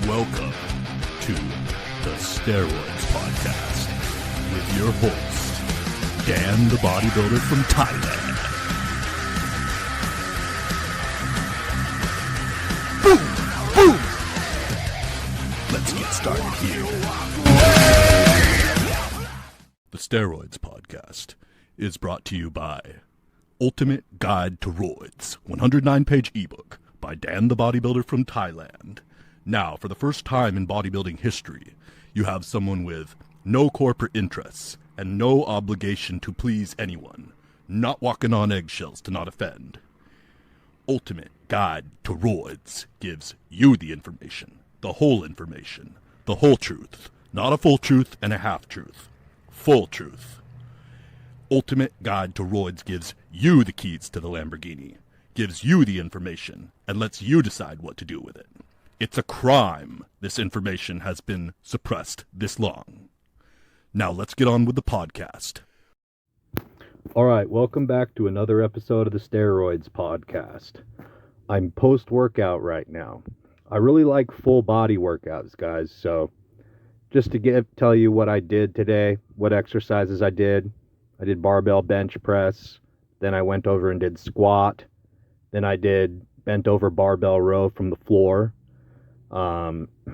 Welcome to the Steroids Podcast with your host, Dan the Bodybuilder from Thailand. Boom! Boom! Let's get started here. The Steroids Podcast is brought to you by Ultimate Guide to Roids, 109-page ebook by Dan the Bodybuilder from Thailand. Now, for the first time in bodybuilding history, you have someone with no corporate interests and no obligation to please anyone, not walking on eggshells to not offend. Ultimate Guide to Roids gives you the information, the whole truth, not a full truth and a half truth, full truth. Ultimate Guide to Roids gives you the keys to the Lamborghini, gives you the information, and lets you decide what to do with it. It's a crime this information has been suppressed this long. Now let's get on with the podcast. All right, welcome back to another episode of the Steroids Podcast. I'm post-workout right now. I really like full body workouts, guys, so just to tell you what I did today, what exercises I did barbell bench press, then I went over and did squat, then I did bent over barbell row from the floor.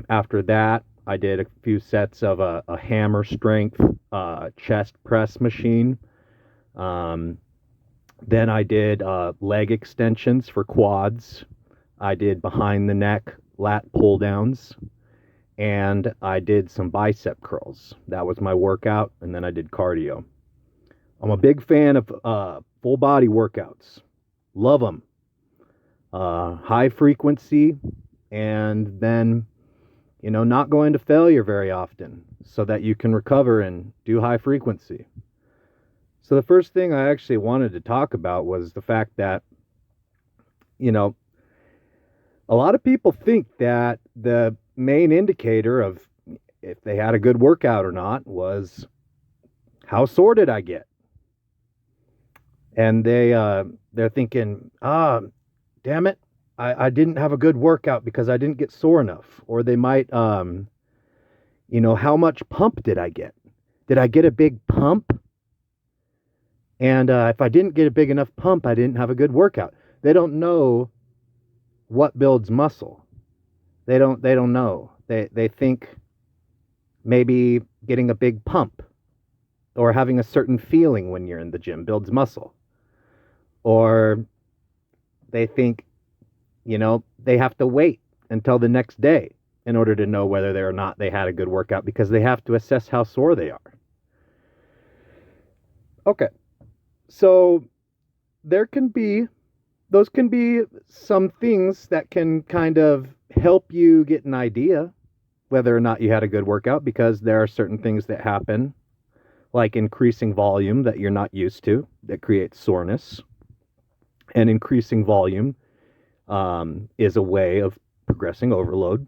After that, I did a few sets of a hammer strength chest press machine. Then I did leg extensions for quads. I did behind the neck lat pull downs, and I did some bicep curls. That was my workout, and then I did cardio. I'm a big fan of full body workouts. Love them. High frequency, and then, not going to failure very often so that you can recover and do high frequency. So the first thing I actually wanted to talk about was the fact that, a lot of people think that the main indicator of if they had a good workout or not was how sore did I get? And they're thinking, damn it, I didn't have a good workout because I didn't get sore enough. Or they might, how much pump did I get? Did I get a big pump? And if I didn't get a big enough pump, I didn't have a good workout. They don't know what builds muscle. They don't know. They think maybe getting a big pump or having a certain feeling when you're in the gym builds muscle. Or they think, they have to wait until the next day in order to know whether they had a good workout, because they have to assess how sore they are. Okay. So those can be some things that can kind of help you get an idea whether or not you had a good workout, because there are certain things that happen, like increasing volume that you're not used to, that creates soreness. And increasing volume is a way of progressive overload.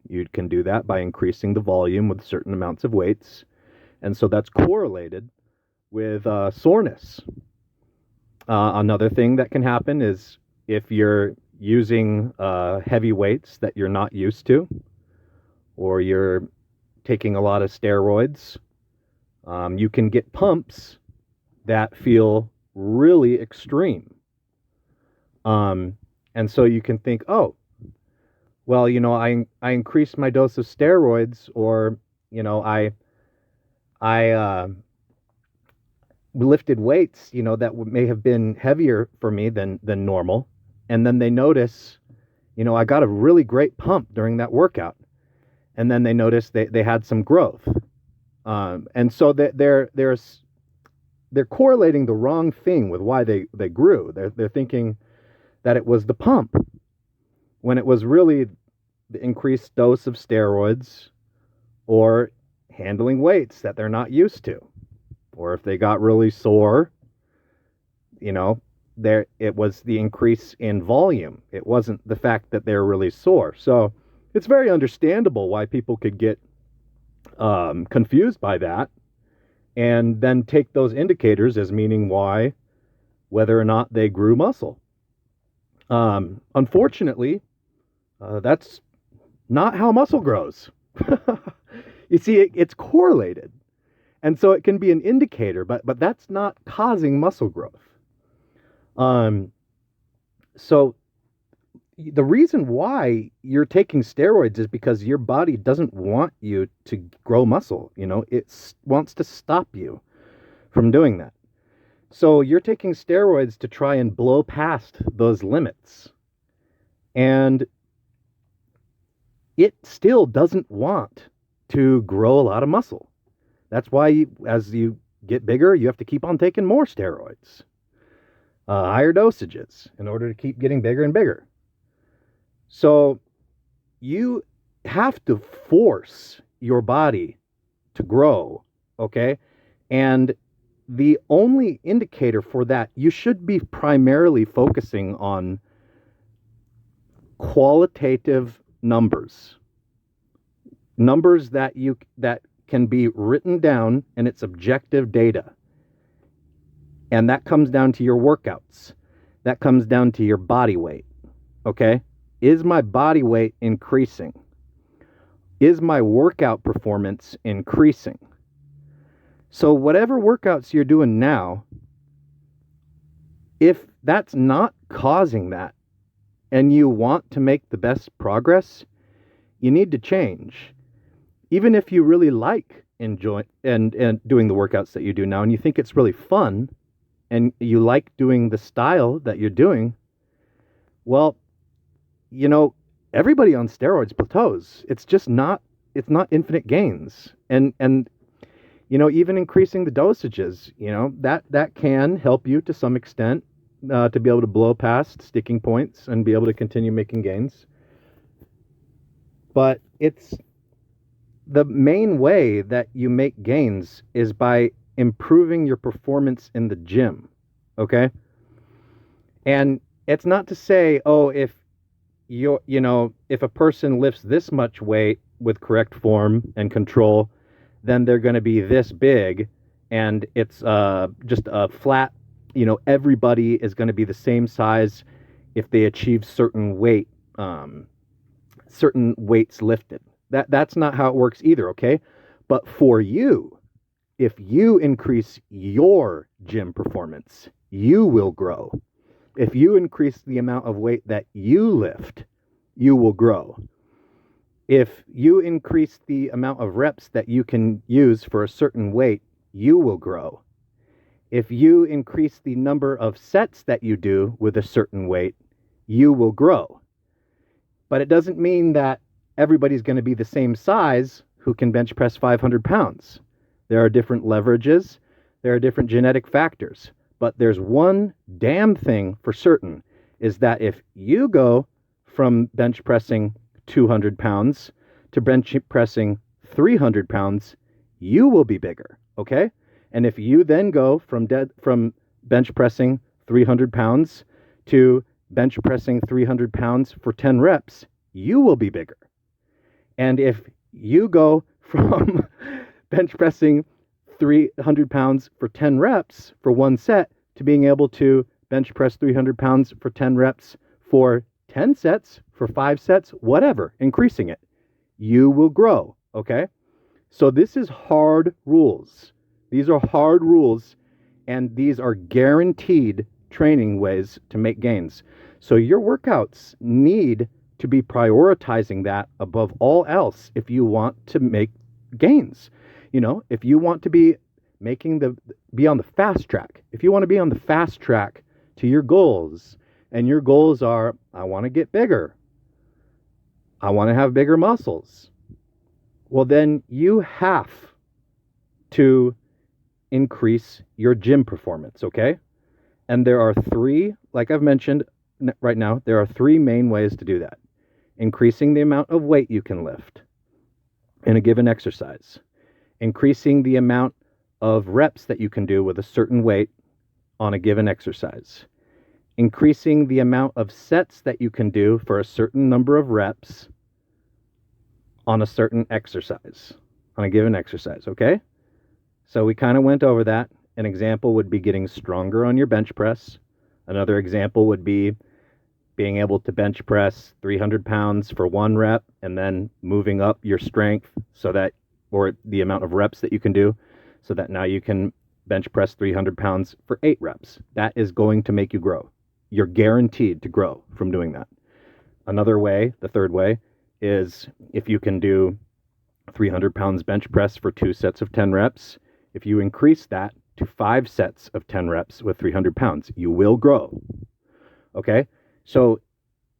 You can do that by increasing the volume with certain amounts of weights. And so that's correlated with soreness. Another thing that can happen is if you're using heavy weights that you're not used to, or you're taking a lot of steroids, you can get pumps that feel really extreme. And so you can think, oh, well, I increased my dose of steroids, or, I lifted weights, that may have been heavier for me than normal. And then they notice, I got a really great pump during that workout. And then they notice they had some growth. And so they're correlating the wrong thing with why they grew. They're thinking that it was the pump, when it was really the increased dose of steroids or handling weights that they're not used to. Or if they got really sore, it was the increase in volume. It wasn't the fact that they're really sore. So it's very understandable why people could get confused by that, and then take those indicators as meaning whether or not they grew muscle. Unfortunately, that's not how muscle grows. You see, it's correlated. And so it can be an indicator, but that's not causing muscle growth. So the reason why you're taking steroids is because your body doesn't want you to grow muscle. It wants to stop you from doing that. So you're taking steroids to try and blow past those limits. And it still doesn't want to grow a lot of muscle. That's why as you get bigger, you have to keep on taking more steroids, higher dosages, in order to keep getting bigger and bigger. So you have to force your body to grow, okay? And the only indicator for that, you should be primarily focusing on qualitative numbers that can be written down, and it's objective data. And that comes down to your workouts. That comes down to your body weight, okay? Is my body weight increasing? Is my workout performance increasing? So whatever workouts you're doing now, if that's not causing that, and you want to make the best progress, you need to change. Even if you really like enjoying and doing the workouts that you do now, and you think it's really fun, and you like doing the style that you're doing, well, everybody on steroids plateaus. It's not infinite gains. And even increasing the dosages, that can help you to some extent to be able to blow past sticking points and be able to continue making gains. But it's the main way that you make gains is by improving your performance in the gym. Okay? And it's not to say, if a person lifts this much weight with correct form and control, then they're going to be this big, and it's just a flat, everybody is going to be the same size if they achieve certain weights lifted. That's not how it works either, okay? But for you, if you increase your gym performance, you will grow. If you increase the amount of weight that you lift, you will grow. If you increase the amount of reps that you can use for a certain weight, you will grow. If you increase the number of sets that you do with a certain weight, you will grow. But it doesn't mean that everybody's going to be the same size who can bench press 500 pounds. There are different leverages. There are different genetic factors. But there's one damn thing for certain, is that if you go from bench pressing 200 pounds to bench pressing 300 pounds, you will be bigger, okay? And if you then go from bench pressing 300 pounds to bench pressing 300 pounds for 10 reps, you will be bigger. And if you go from bench pressing 300 pounds for 10 reps for one set to being able to bench press 300 pounds for 10 reps for 10 sets, for 5 sets, whatever, increasing it, you will grow, okay? So this is hard rules. These are hard rules, and these are guaranteed training ways to make gains. So your workouts need to be prioritizing that above all else if you want to make gains. If you want to be on the fast track, if you want to be on the fast track to your goals, and your goals are, I want to get bigger, I want to have bigger muscles, well, then you have to increase your gym performance, okay? And there are three, like I've mentioned right now, there are three main ways to do that. Increasing the amount of weight you can lift in a given exercise. Increasing the amount of reps that you can do with a certain weight on a given exercise. Increasing the amount of sets that you can do for a certain number of reps on a certain exercise, on a given exercise, okay? So we kind of went over that. An example would be getting stronger on your bench press. Another example would be being able to bench press 300 pounds for 1 rep and then moving up your strength so that, or the amount of reps that you can do, so that now you can bench press 300 pounds for 8 reps. That is going to make you grow. You're guaranteed to grow from doing that. Another way, the third way, is if you can do 300 pounds bench press for 2 sets of 10 reps, if you increase that to 5 sets of 10 reps with 300 pounds, you will grow. Okay? So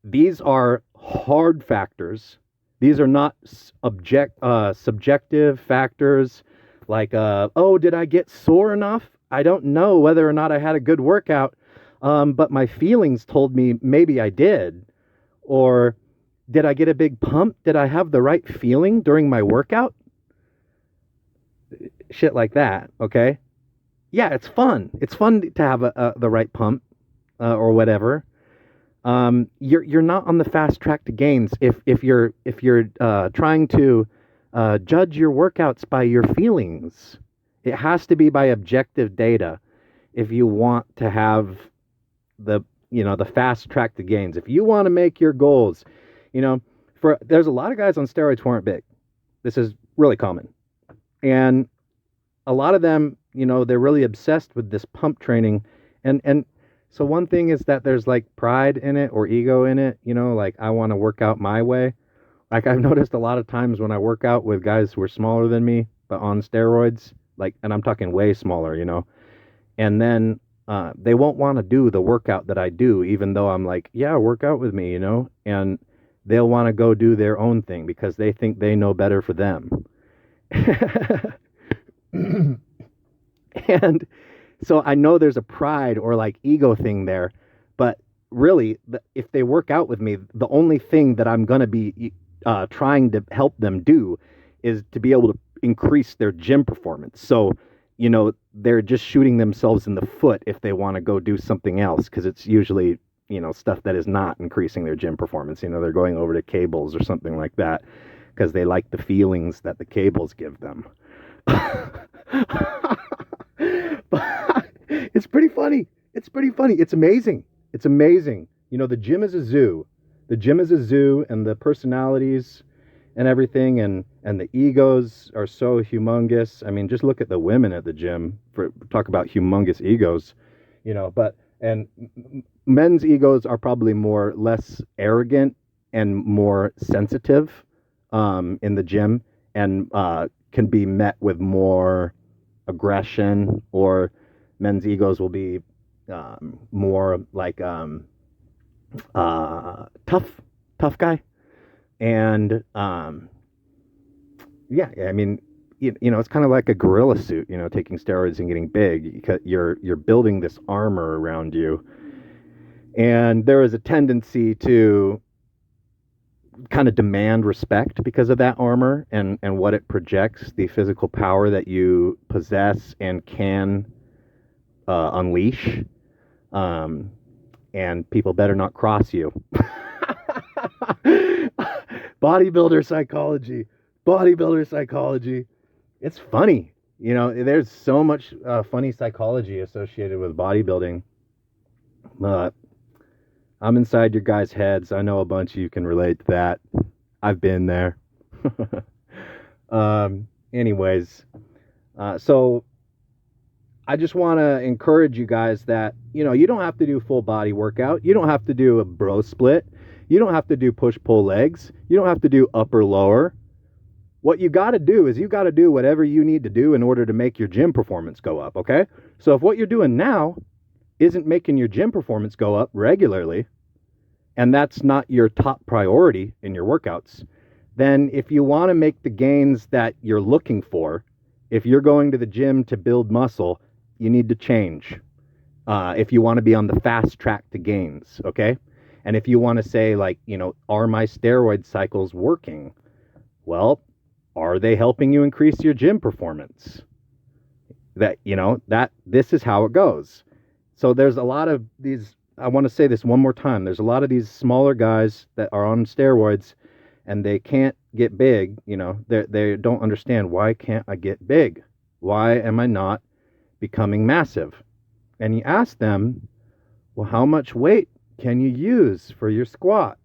these are hard factors. These are not subjective factors like, oh, did I get sore enough? I don't know whether or not I had a good workout, but my feelings told me maybe I did. Or did I get a big pump? Did I have the right feeling during my workout? Shit like that, okay? Yeah, it's fun. It's fun to have the right pump or whatever. You're not on the fast track to gains if you're trying to judge your workouts by your feelings. It has to be by objective data if you want to have the fast track to gains. If you want to make your goals, there's a lot of guys on steroids who aren't big. This is really common, and a lot of them, they're really obsessed with this pump training, and so one thing is that there's like pride in it or ego in it, like I want to work out my way. Like I've noticed a lot of times when I work out with guys who are smaller than me, but on steroids, and I'm talking way smaller, and then they won't want to do the workout that I do, even though I'm like, yeah, work out with me, and they'll want to go do their own thing because they think they know better for them. And so I know there's a pride or like ego thing there, but really, if they work out with me, the only thing that I'm going to be trying to help them do is to be able to increase their gym performance. So, they're just shooting themselves in the foot if they want to go do something else, because it's usually, stuff that is not increasing their gym performance. They're going over to cables or something like that because they like the feelings that the cables give them. But it's pretty funny. It's amazing. The gym is a zoo. And the personalities and everything and the egos are so humongous. I mean, just look at the women at the gym. Talk about humongous egos, and men's egos are probably less arrogant and more sensitive in the gym, and can be met with more aggression, or men's egos will be more like tough guy. And yeah, I mean, it's kind of like a gorilla suit, taking steroids and getting big. You're building this armor around you, and there is a tendency to kind of demand respect because of that armor and what it projects, the physical power that you possess and can unleash. And people better not cross you. Bodybuilder psychology. It's funny. There's so much funny psychology associated with bodybuilding. I'm inside your guys' heads. I know a bunch of you can relate to that. I've been there. Anyways, so I just want to encourage you guys that, you don't have to do full body workout. You don't have to do a bro split. You don't have to do push-pull legs. You don't have to do upper-lower. What you got to do is you got to do whatever you need to do in order to make your gym performance go up, okay? So if what you're doing now isn't making your gym performance go up regularly, and that's not your top priority in your workouts, then if you want to make the gains that you're looking for, if you're going to the gym to build muscle, you need to change. If you want to be on the fast track to gains, okay? And if you want to say, are my steroid cycles working? Well, are they helping you increase your gym performance? This is how it goes. So there's a lot of these, I want to say this one more time. There's a lot of these smaller guys that are on steroids and they can't get big. They don't understand, why can't I get big? Why am I not becoming massive? And you ask them, well, how much weight can you use for your squat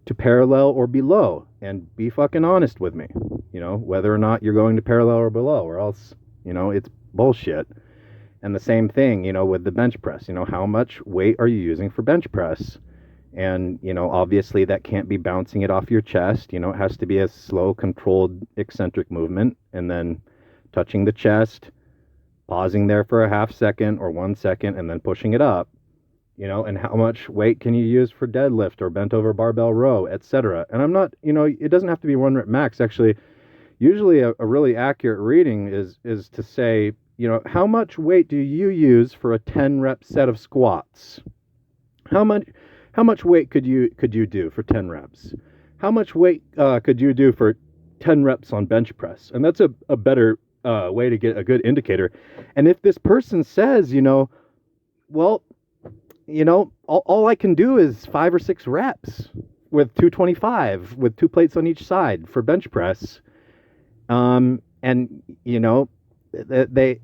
to parallel or below? And be fucking honest with me, whether or not you're going to parallel or below, or else, it's bullshit. And the same thing, with the bench press, how much weight are you using for bench press? And, obviously that can't be bouncing it off your chest. It has to be a slow, controlled, eccentric movement, and then touching the chest, pausing there for a half second or 1 second, and then pushing it up. And how much weight can you use for deadlift or bent over barbell row, etc. And I'm not, it doesn't have to be 1 rep max. Actually, usually a really accurate reading is to say, how much weight do you use for a 10 rep set of squats? How much weight could you do for 10 reps? How much weight could you do for 10 reps on bench press? And that's a better way to get a good indicator. And if this person says, well, all I can do is 5 or 6 reps with 225 with 2 plates on each side for bench press. And they,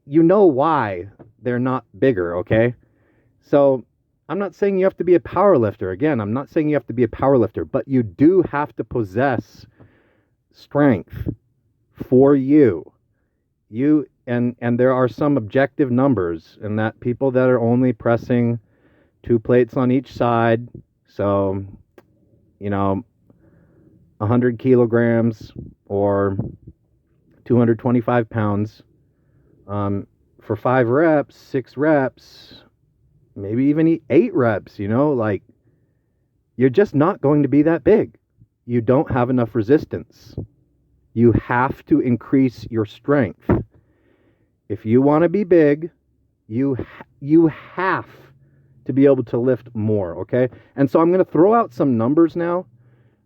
why they're not bigger. Okay. So I'm not saying you have to be a power lifter. Again, I'm not saying you have to be a power lifter, but you do have to possess strength for you. And there are some objective numbers, and that people that are only pressing 2 plates on each side, so 100 kilograms or 225 pounds for 5 reps, 6 reps, maybe even 8 reps, you're just not going to be that big. You don't have enough resistance. You have to increase your strength. If you want to be big, you have to be able to lift more, okay? And so I'm going to throw out some numbers now.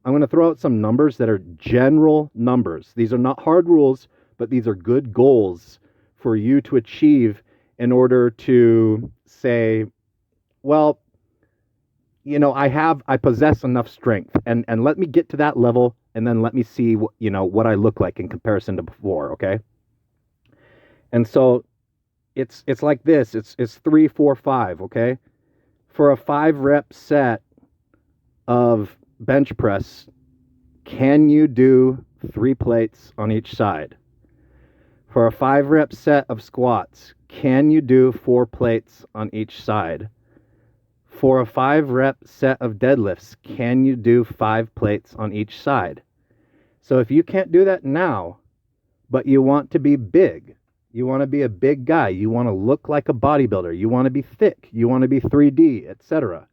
I'm going to throw out some numbers that are general numbers. These are not hard rules, but these are good goals for you to achieve in order to say, well, I possess enough strength, and let me get to that level, and then let me see what I look like in comparison to before, okay? And so it's like this. It's 3, 4, 5, okay? For a 5 rep set of bench press, can you do 3 plates on each side? For a 5 rep set of squats, can you do 4 plates on each side? For a 5 rep set of deadlifts, can you do 5 plates on each side? So if you can't do that now, but you want to be big, you want to be a big guy, you want to look like a bodybuilder, you want to be thick, you want to be 3D, etc.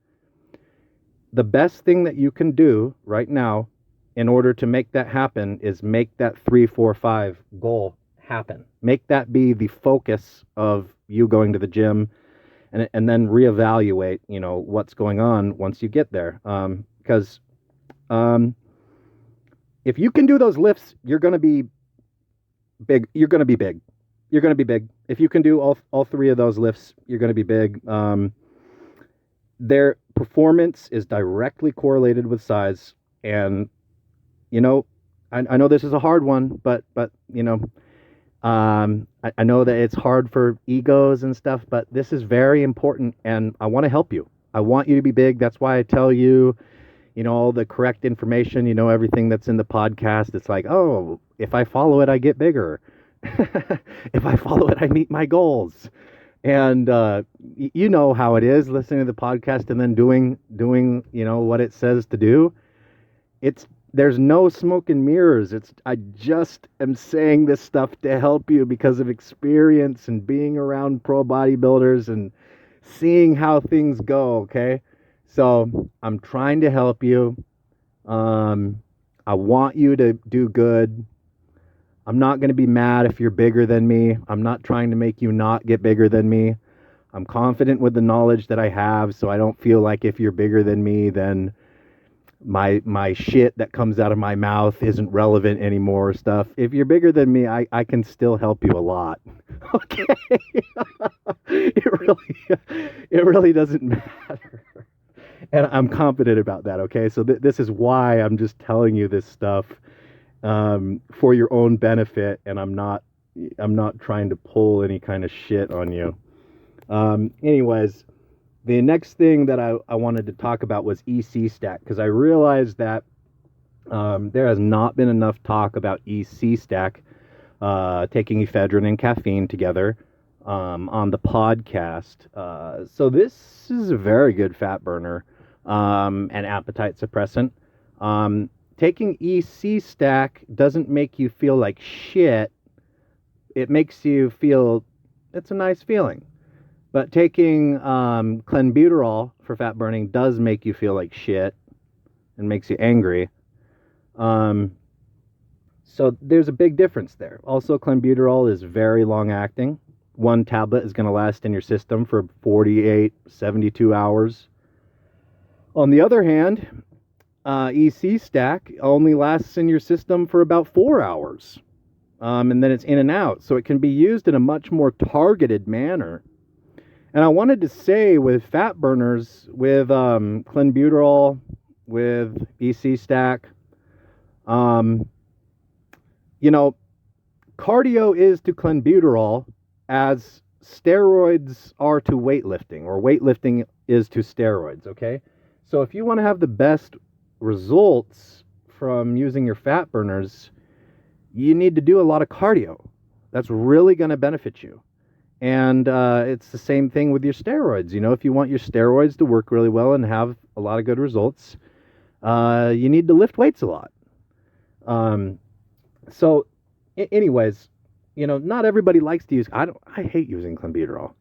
The best thing that you can do right now in order to make that happen is make that 3, 4, 5 goal happen. Make that be the focus of you going to the gym, and then reevaluate, what's going on once you get there. Because if you can do those lifts, you're going to be big. You're going to be big. You're going to be big. If you can do all 3 of those lifts, you're going to be big. Their performance is directly correlated with size. And, I know this is a hard one, but I know that it's hard for egos and stuff, but this is very important, and I want to help you. I want you to be big. That's why I tell you, all the correct information, everything that's in the podcast. It's like, oh, if I follow it, I get bigger. If I follow it, I meet my goals. And you know how it is, listening to the podcast and then doing what it says to do. There's no smoke and mirrors. I just am saying this stuff to help you because of experience and being around pro bodybuilders and seeing how things go, okay? So I'm trying to help you. I want you to do good. I'm not going to be mad if you're bigger than me. I'm not trying to make you not get bigger than me. I'm confident with the knowledge that I have, so I don't feel like if you're bigger than me, then my shit that comes out of my mouth isn't relevant anymore stuff. If you're bigger than me, I can still help you a lot. Okay? It really doesn't matter. And I'm confident about that, okay? So this is why I'm just telling you this stuff for your own benefit, and I'm not trying to pull any kind of shit on you. Anyways, the next thing that I wanted to talk about was EC stack, because I realized that there has not been enough talk about EC stack, taking ephedrine and caffeine together on the podcast. So this is a very good fat burner and appetite suppressant. Taking EC stack doesn't make you feel like shit. It makes you feel, it's a nice feeling. But taking clenbuterol for fat burning does make you feel like shit and makes you angry. So there's a big difference there. Also, clenbuterol is very long acting. One tablet is going to last in your system for 48, 72 hours. On the other hand, EC stack only lasts in your system for about 4 hours. And then it's in and out. So it can be used in a much more targeted manner. And I wanted to say with fat burners, with clenbuterol, with EC stack, cardio is to clenbuterol as steroids are to weightlifting, or weightlifting is to steroids, okay? So if you want to have the best results from using your fat burners, you need to do a lot of cardio. That's really going to benefit you. And it's the same thing with your steroids. If you want your steroids to work really well and have a lot of good results, you need to lift weights a lot. So anyways, not everybody likes to use, I hate using clenbuterol.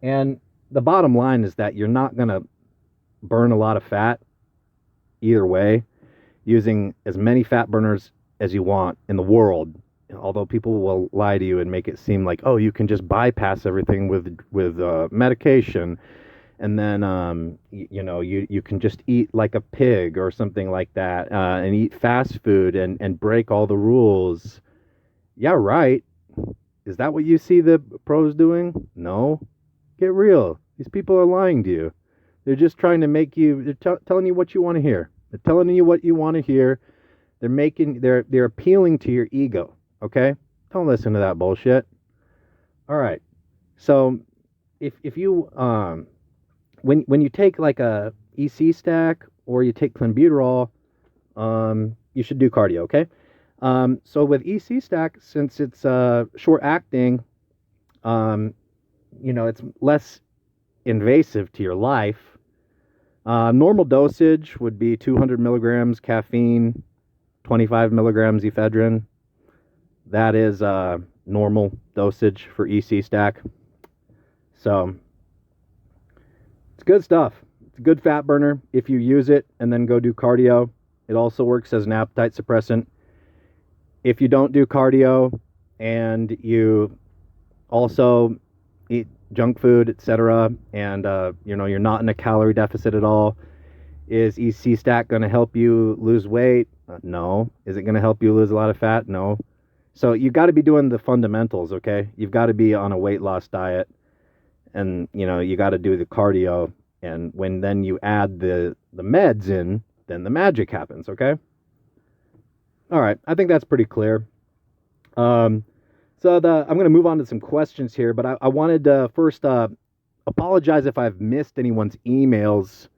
And the bottom line is that you're not going to burn a lot of fat either way, using as many fat burners as you want in the world. Although people will lie to you and make it seem like, oh, you can just bypass everything with medication, and then you can just eat like a pig or something like that, and eat fast food and break all the rules. Yeah, right. Is that what you see the pros doing? No. Get real. These people are lying to you. They're just trying to make you. They're telling you what you want to hear. They're telling you what you want to hear. They're appealing to your ego. Okay? Don't listen to that bullshit. All right. So if you when you take like a EC stack or you take clenbuterol, you should do cardio, okay? So with EC stack, since it's short acting, it's less invasive to your life. Normal dosage would be 200 milligrams caffeine, 25 milligrams ephedrine. That is normal dosage for EC stack. So it's good stuff. It's a good fat burner if you use it and then go do cardio. It also works as an appetite suppressant. If you don't do cardio and you also eat junk food, etc., and you're not in a calorie deficit at all, is EC stack going to help you lose weight? No. Is it going to help you lose a lot of fat? No. So you got to be doing the fundamentals, okay? You've got to be on a weight loss diet, and you got to do the cardio, and when then you add the meds in, then the magic happens, okay? All right, I think that's pretty clear. I'm going to move on to some questions here, but I wanted to first apologize if I've missed anyone's emails.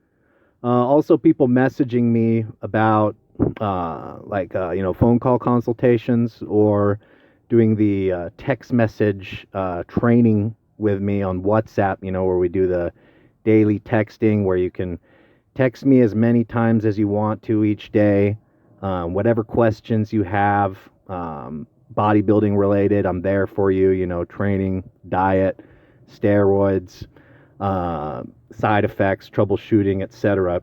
Also, people messaging me about phone call consultations or doing the text message training with me on WhatsApp, where we do the daily texting, where you can text me as many times as you want to each day. Whatever questions you have, bodybuilding related, I'm there for you, training, diet, steroids, side effects, troubleshooting, etc.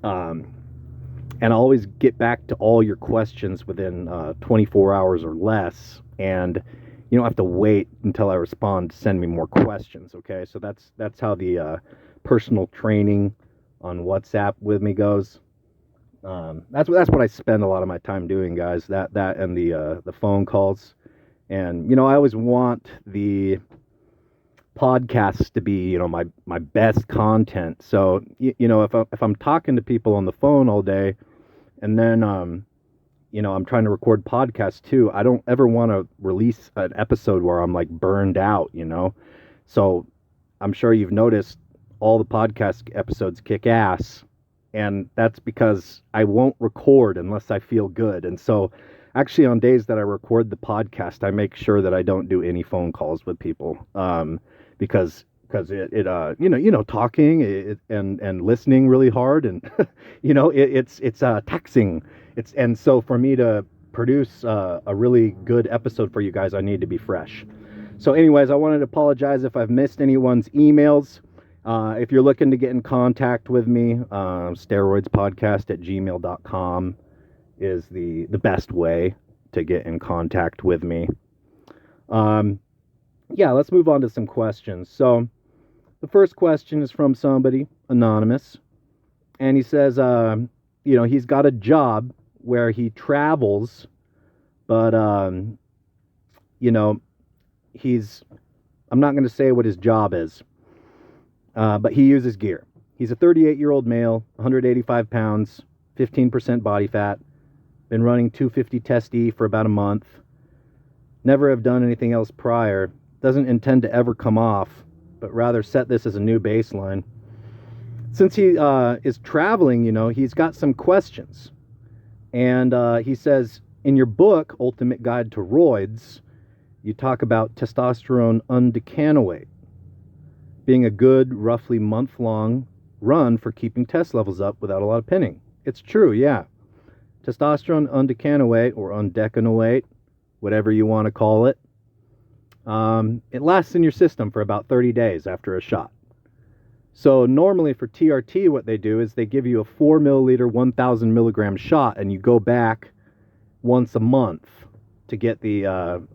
And I'll always get back to all your questions within 24 hours or less, and you don't have to wait until I respond to send me more questions, okay? So that's how the personal training on WhatsApp with me goes. That's what I spend a lot of my time doing, guys. That and the phone calls, and I always want the podcasts to be my best content. So if I'm talking to people on the phone all day, and then I'm trying to record podcasts too, I don't ever want to release an episode where I'm like burned out. So I'm sure you've noticed all the podcast episodes kick ass, and that's because I won't record unless I feel good. And so actually on days that I record the podcast, I make sure that I don't do any phone calls with people, because talking and listening really hard, and it's taxing. And so for me to produce a really good episode for you guys, I need to be fresh. So anyways, I wanted to apologize if I've missed anyone's emails. If you're looking to get in contact with me, steroidspodcast@gmail.com is the best way to get in contact with me. Let's move on to some questions. So the first question is from somebody, anonymous, and he says, he's got a job where he travels, but, I'm not going to say what his job is, but he uses gear. He's a 38-year-old male, 185 pounds, 15% body fat, been running 250 test E for about a month, never have done anything else prior, doesn't intend to ever come off, but rather set this as a new baseline. Since he is traveling, he's got some questions. And he says, in your book, Ultimate Guide to Roids, you talk about testosterone undecanoate being a good, roughly month-long run for keeping test levels up without a lot of pinning. It's true, yeah. Testosterone undecanoate, or undecanoate, whatever you want to call it, it lasts in your system for about 30 days after a shot. So normally for TRT, what they do is they give you a 4 milliliter, 1,000 milligram shot, and you go back once a month to get the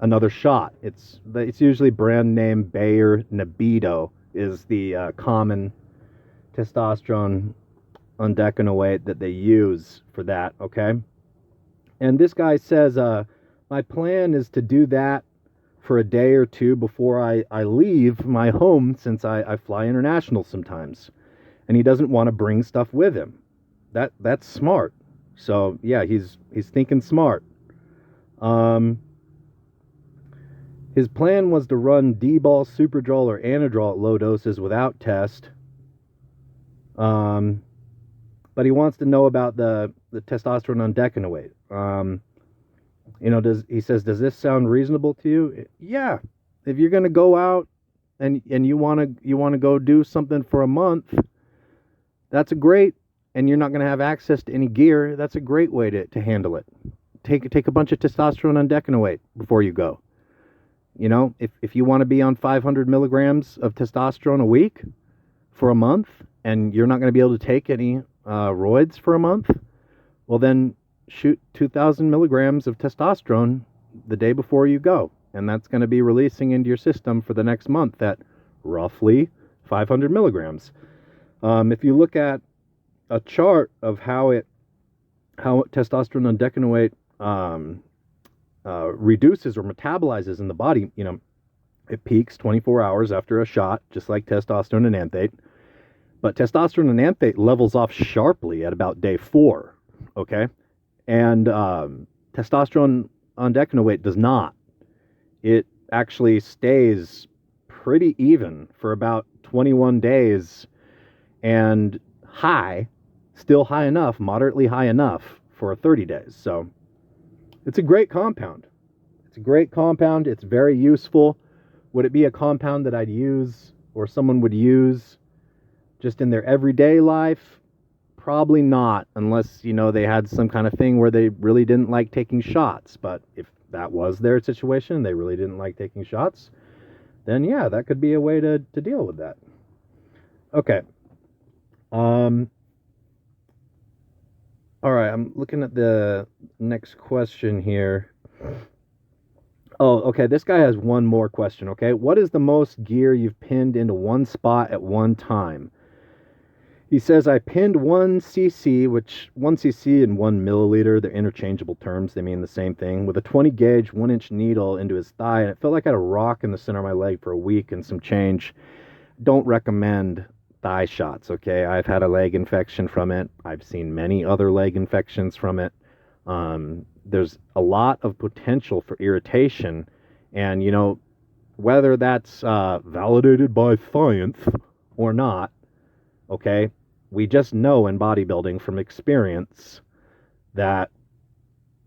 another shot. It's usually brand name Bayer Nebido is the common testosterone undecanoate that they use for that, okay? And this guy says, my plan is to do that for a day or two before I leave my home, since I fly international sometimes. And he doesn't want to bring stuff with him. That's smart. So, yeah, he's thinking smart. His plan was to run Dbol, Superdrol, or Anadrol at low doses without test. But he wants to know about the testosterone undecanoate. He says, does this sound reasonable to you? Yeah. If you're going to go out and you want to go do something for a month, that's a great, and you're not going to have access to any gear, that's a great way to handle it. Take a bunch of testosterone undecanoate before you go. If you want to be on 500 milligrams of testosterone a week for a month, and you're not going to be able to take any roids for a month, well then shoot 2,000 milligrams of testosterone the day before you go, and that's going to be releasing into your system for the next month at roughly 500 milligrams. If you look at a chart of how testosterone undecanoate reduces or metabolizes in the body, it peaks 24 hours after a shot, just like testosterone enanthate. But testosterone enanthate levels off sharply at about day 4, okay? And testosterone undecanoate does not. It actually stays pretty even for about 21 days, and still high enough, moderately high enough for 30 days. So it's a great compound. It's very useful. Would it be a compound that I'd use or someone would use just in their everyday life? Probably not, unless, they had some kind of thing where they really didn't like taking shots. But if that was their situation, they really didn't like taking shots, then yeah, that could be a way to deal with that. Okay. All right, I'm looking at the next question here. Oh, okay, this guy has one more question, okay? What is the most gear you've pinned into one spot at one time? He says, I pinned 1 cc, which 1 cc and 1 milliliter, they're interchangeable terms, they mean the same thing, with a 20 gauge 1-inch needle into his thigh, and it felt like I had a rock in the center of my leg for a week and some change. Don't recommend thigh shots, okay? I've had a leg infection from it. I've seen many other leg infections from it. There's a lot of potential for irritation, and whether that's validated by science or not, okay, we just know in bodybuilding from experience that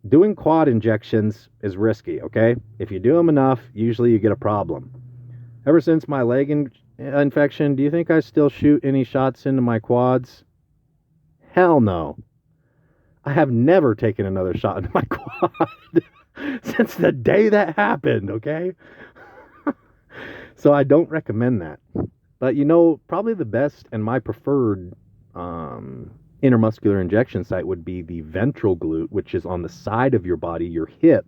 doing quad injections is risky, okay? If you do them enough, usually you get a problem. Ever since my leg infection, do you think I still shoot any shots into my quads? Hell no. I have never taken another shot into my quad since the day that happened, okay? So I don't recommend that. But probably the best and my preferred intramuscular injection site would be the Ventroglute, which is on the side of your body, your hip.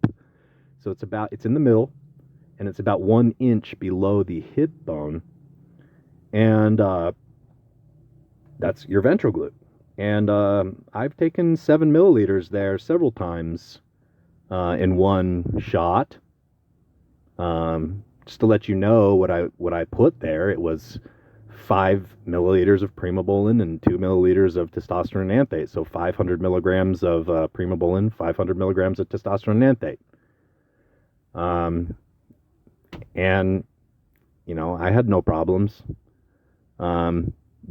So it's in the middle, and it's about 1 inch below the hip bone. And that's your Ventroglute. And I've taken 7 milliliters there several times in one shot. Just to let you know what I put there, it was 5 milliliters of Primobolan and 2 milliliters of testosterone anthate. So 500 milligrams of Primobolan, 500 milligrams of testosterone anthate. And, I had no problems.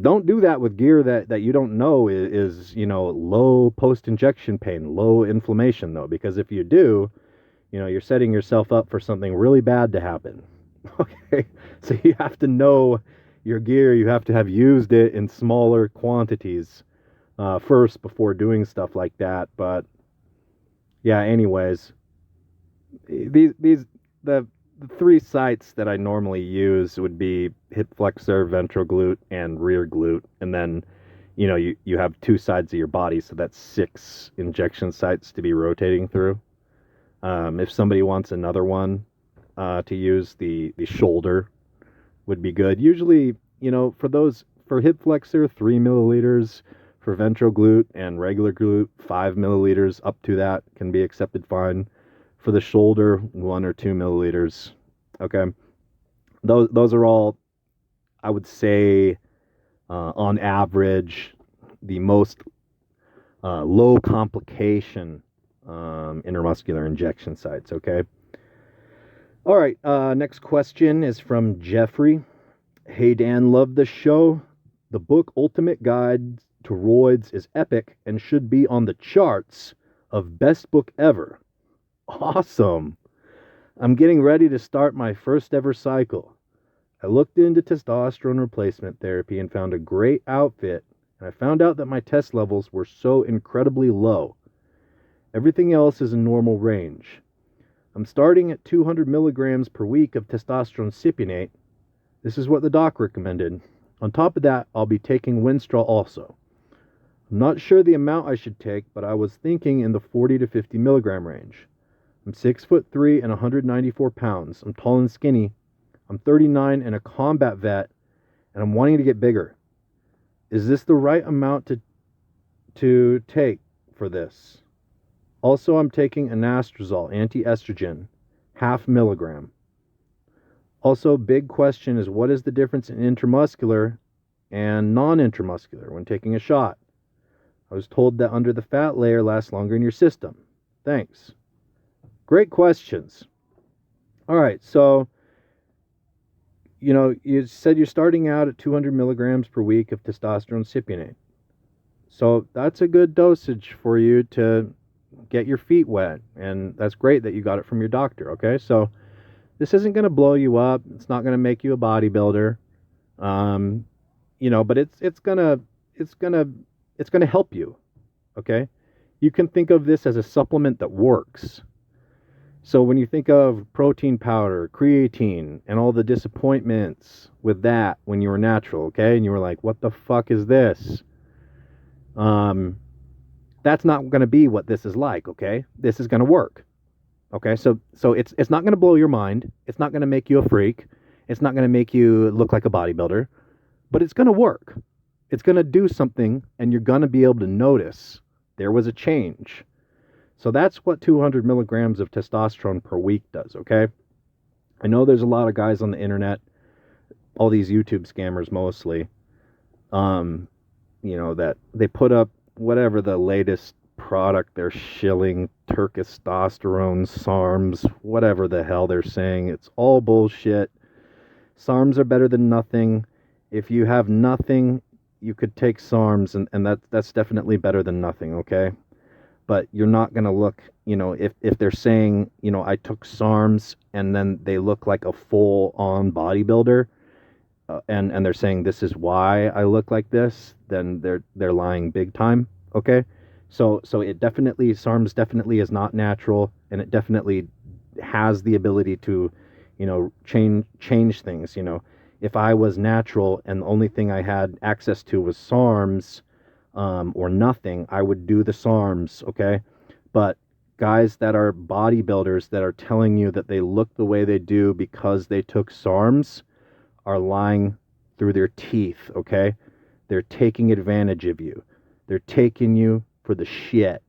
Don't do that with gear that you don't know is low post-injection pain, low inflammation, though, because if you do, you're setting yourself up for something really bad to happen. Okay? So you have to know your gear. You have to have used it in smaller quantities first before doing stuff like that. But yeah, anyways, the 3 sites that I normally use would be hip flexor, ventroglute, and rear glute. And then, you have 2 sides of your body, so that's 6 injection sites to be rotating through. If somebody wants another one to use, the shoulder would be good. Usually, for hip flexor, 3 milliliters. For ventroglute and regular glute, 5 milliliters. Up to that can be accepted fine. For the shoulder, 1 or 2 milliliters. Okay. Those are all, I would say, on average, the most low complication intramuscular injection sites. Okay. All right. Next question is from Jeffrey. Hey, Dan, love the show. The book Ultimate Guide to Roids is epic and should be on the charts of best book ever. Awesome. I'm getting ready to start my first ever cycle. I looked into testosterone replacement therapy and found a great outfit, and I found out that my test levels were so incredibly low. Everything else is in normal range. I'm starting at 200 milligrams per week of testosterone cypionate. This is what the doc recommended. On top of that, I'll be taking winstrol also. I'm not sure the amount I should take, but I was thinking in the 40 to 50 milligram range. I'm 6'3" and 194 pounds. I'm tall and skinny. I'm 39 and a combat vet, and I'm wanting to get bigger. Is this the right amount to take for this? Also, I'm taking anastrozole, anti-estrogen, 0.5 milligram. Also, big question is, what is the difference in intramuscular and non-intramuscular when taking a shot? I was told that under the fat layer lasts longer in your system. Thanks. Great questions. All right, so, you said you're starting out at 200 milligrams per week of testosterone cypionate. So that's a good dosage for you to get your feet wet, and that's great that you got it from your doctor, okay? So this isn't going to blow you up. It's not going to make you a bodybuilder. But it's going to help you, okay? You can think of this as a supplement that works. So when you think of protein powder, creatine, and all the disappointments with that when you were natural, okay, and you were like, what the fuck is this? That's not going to be what this is like, okay? This is going to work, okay? So it's not going to blow your mind. It's not going to make you a freak. It's not going to make you look like a bodybuilder, but it's going to work. It's going to do something, and you're going to be able to notice there was a change. So that's what 200 milligrams of testosterone per week does, okay? I know there's a lot of guys on the internet, all these YouTube scammers mostly, that they put up whatever the latest product they're shilling, testosterone, SARMs, whatever the hell they're saying. It's all bullshit. SARMs are better than nothing. If you have nothing, you could take SARMs, and that's definitely better than nothing, okay? But you're not going to look, if they're saying, I took SARMs, and then they look like a full-on bodybuilder, and they're saying this is why I look like this, then they're lying big time, okay? So it definitely, SARMs definitely is not natural, and it definitely has the ability to, change things. If I was natural and the only thing I had access to was SARMs, or nothing, I would do the SARMs, okay? But guys that are bodybuilders that are telling you that they look the way they do because they took SARMs are lying through their teeth, okay? They're taking advantage of you. They're taking you for the shit.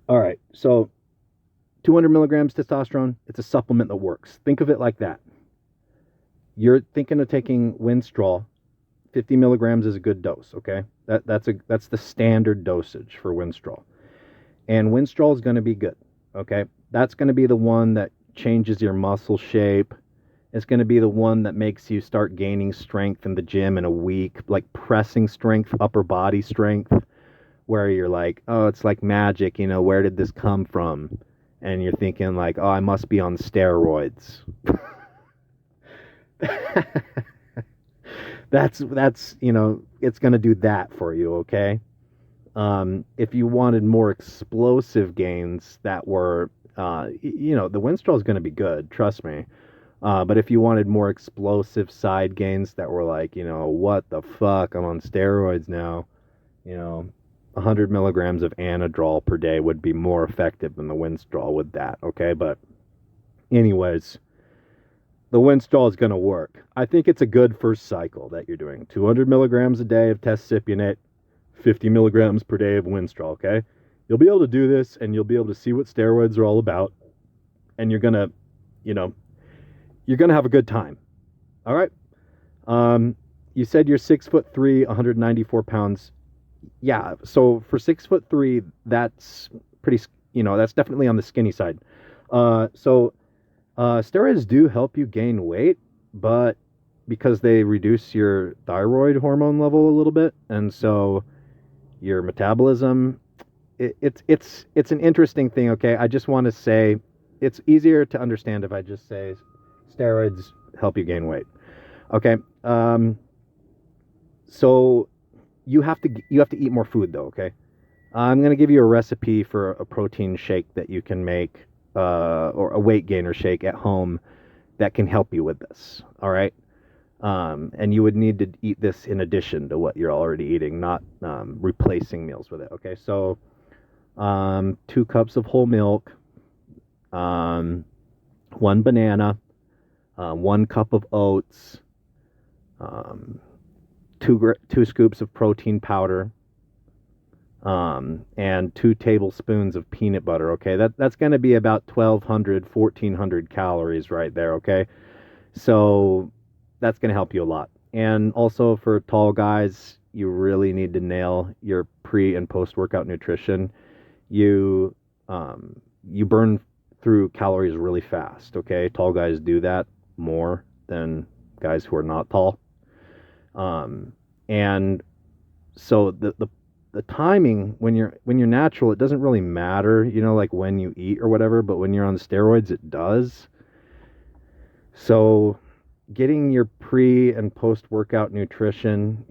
All right, so 200 milligrams testosterone, it's a supplement that works. Think of it like that. You're thinking of taking winstrol. 50 milligrams is a good dose, okay? That's the standard dosage for winstrol. And winstrol is going to be good, okay? That's going to be the one that changes your muscle shape. It's going to be the one that makes you start gaining strength in the gym in a week, like pressing strength, upper body strength, where you're like, oh, it's like magic, where did this come from? And you're thinking like, oh, I must be on steroids. That's it's going to do that for you, okay? If you wanted more explosive gains that were, the winstrol is going to be good, trust me. But if you wanted more explosive side gains that were like, what the fuck, I'm on steroids now, 100 milligrams of anadrol per day would be more effective than the winstrol with that, okay? But anyways, the winstrol is going to work. I think it's a good first cycle that you're doing. 200 milligrams a day of testcypionate, 50 milligrams per day of winstrol, okay? You'll be able to do this, and you'll be able to see what steroids are all about, and you're going to, you're going to have a good time. All right? You said you're 6'3", 194 pounds. Yeah, so for 6'3", that's pretty, that's definitely on the skinny side. Steroids do help you gain weight, but because they reduce your thyroid hormone level a little bit, and so your metabolism, it's an interesting thing, okay? I just want to say it's easier to understand if I just say steroids help you gain weight. Okay. So you have to eat more food though, okay? I'm going to give you a recipe for a protein shake that you can make, or a weight gainer shake at home that can help you with this. All right. And you would need to eat this in addition to what you're already eating, not replacing meals with it. Okay. So 2 cups of whole milk, 1 banana, 1 cup of oats, 2 scoops of protein powder, and 2 tablespoons of peanut butter. Okay, that's going to be about 1,200, 1,400 calories right there. Okay, so that's going to help you a lot. And also for tall guys, you really need to nail your pre and post workout nutrition. You burn through calories really fast. Okay, tall guys do that more than guys who are not tall. And so the timing when you're natural, it doesn't really matter, like when you eat or whatever, but when you're on steroids, it does. So getting your pre and post workout nutrition,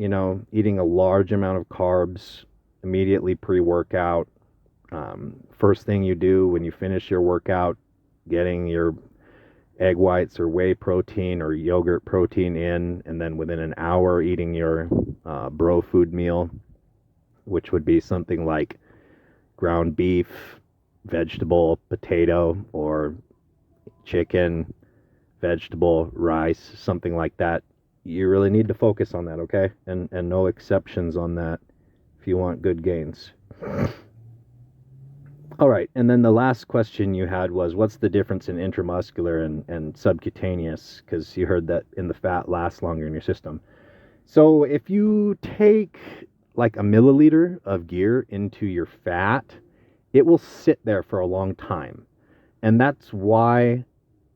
eating a large amount of carbs immediately pre-workout, first thing you do when you finish your workout, getting your egg whites or whey protein or yogurt protein in, and then within an hour eating your bro food meal, which would be something like ground beef, vegetable, potato, or chicken, vegetable, rice, something like that. You really need to focus on that, okay? And no exceptions on that if you want good gains. All right, and then the last question you had was, what's the difference in intramuscular and subcutaneous? Because you heard that in the fat lasts longer in your system. So if you take like a milliliter of gear into your fat, it will sit there for a long time. And that's why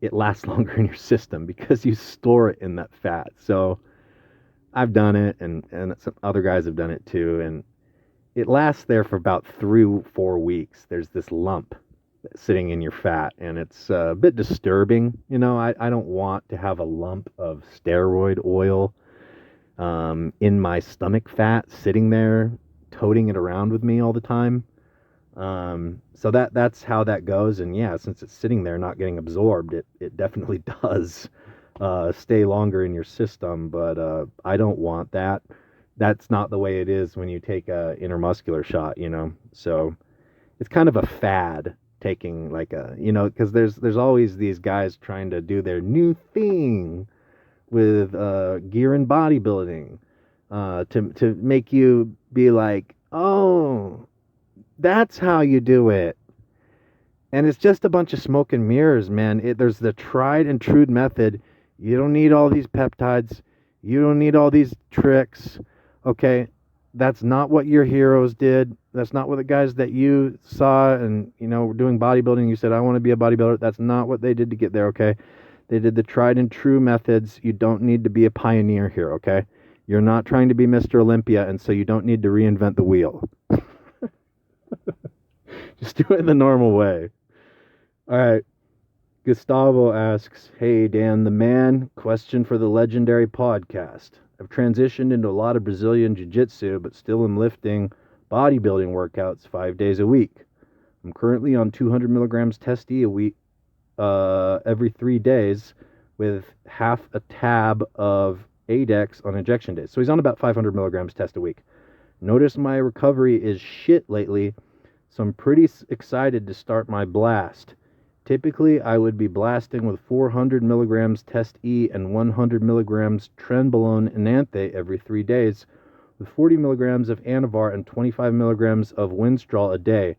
it lasts longer in your system, because you store it in that fat. So I've done it, and some other guys have done it too. And it lasts there for about 3-4 weeks. There's this lump sitting in your fat, and it's a bit disturbing. I don't want to have a lump of steroid oil in my stomach fat sitting there, toting it around with me all the time. So that's how that goes. And yeah, since it's sitting there not getting absorbed, it definitely does stay longer in your system. But I don't want that. That's not the way it is when you take a intramuscular shot, So it's kind of a fad, taking like because there's always these guys trying to do their new thing with gear and bodybuilding to make you be like, oh, that's how you do it. And it's just a bunch of smoke and mirrors, man. There's the tried and true method. You don't need all these peptides. You don't need all these tricks. Okay, that's not what your heroes did. That's not what the guys that you saw and, were doing bodybuilding. You said, I want to be a bodybuilder. That's not what they did to get there, okay? They did the tried and true methods. You don't need to be a pioneer here, okay? You're not trying to be Mr. Olympia, and so you don't need to reinvent the wheel. Just do it the normal way. All right. Gustavo asks, hey, Dan the man, question for the legendary podcast. I've transitioned into a lot of Brazilian jiu-jitsu, but still am lifting bodybuilding workouts 5 days a week. I'm currently on 200 milligrams Testi a week, every 3 days, with half a tab of Adex on injection days. So he's on about 500 milligrams Test a week. Notice my recovery is shit lately, so I'm pretty excited to start my blast. Typically, I would be blasting with 400 milligrams Test E and 100 milligrams Trenbolone enanthate every 3 days, with 40 milligrams of Anavar and 25 milligrams of winstrol a day.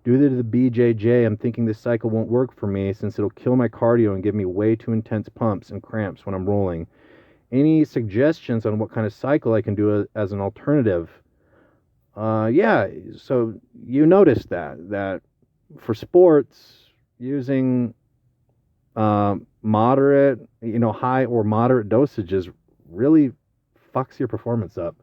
Due to the BJJ, I'm thinking this cycle won't work for me since it'll kill my cardio and give me way too intense pumps and cramps when I'm rolling. Any suggestions on what kind of cycle I can do as an alternative? Yeah, so you noticed that for sports, using moderate, high or moderate dosages really fucks your performance up.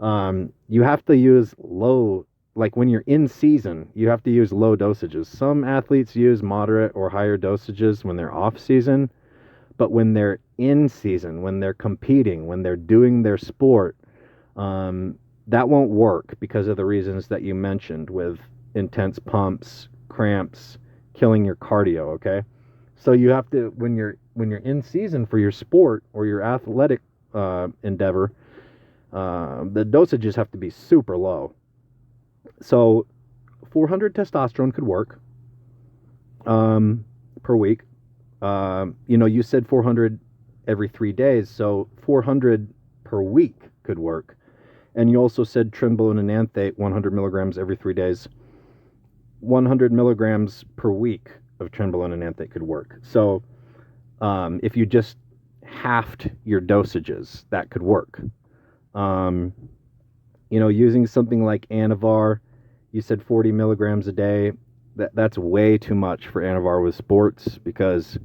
You have to use low, like when you're in season, you have to use low dosages. Some athletes use moderate or higher dosages when they're off season, but when they're in season, when they're competing, when they're doing their sport, that won't work because of the reasons that you mentioned, with intense pumps, cramps, killing your cardio, okay? So you have to, when you're in season for your sport or your athletic endeavor, the dosages have to be super low. So 400 testosterone could work per week. You said 400 every 3 days, so 400 per week could work. And you also said Trenbolone and enanthate 100 milligrams every 3 days. 100 milligrams per week of Trenbolone and enanthate could work. So if you just halved your dosages, that could work. Using something like Anavar, you said 40 milligrams a day. That's way too much for Anavar with sports, because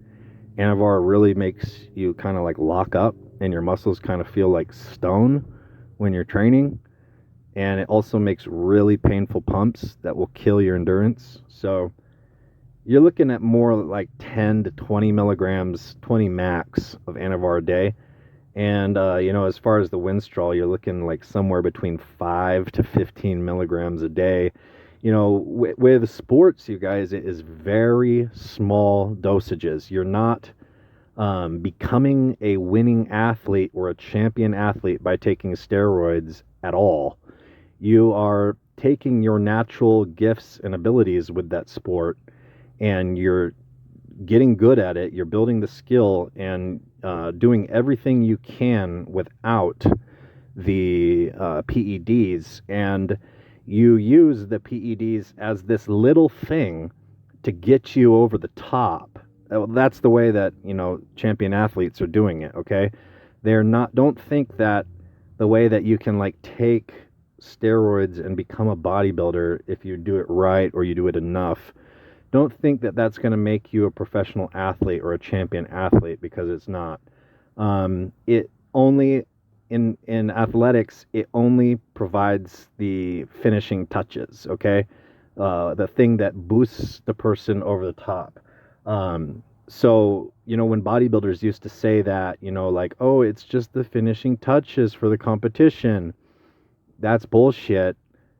Anavar really makes you kind of like lock up and your muscles kind of feel like stone when you're training. And it also makes really painful pumps that will kill your endurance. So you're looking at more like 10 to 20 milligrams, 20 max of Anavar a day. And, as far as the winstrol, you're looking like somewhere between 5 to 15 milligrams a day. With sports, you guys, it is very small dosages. You're not becoming a winning athlete or a champion athlete by taking steroids at all. You are taking your natural gifts and abilities with that sport, and you're getting good at it. You're building the skill and doing everything you can without the PEDs. And you use the PEDs as this little thing to get you over the top. That's the way that, champion athletes are doing it, okay? They're not, don't think that the way that you can like take steroids and become a bodybuilder if you do it right or you do it enough. Don't think that that's going to make you a professional athlete or a champion athlete, because it's not. It only in athletics, it only provides the finishing touches, okay? The thing that boosts the person over the top. So, when bodybuilders used to say that, like, oh, it's just the finishing touches for the competition, that's bullshit.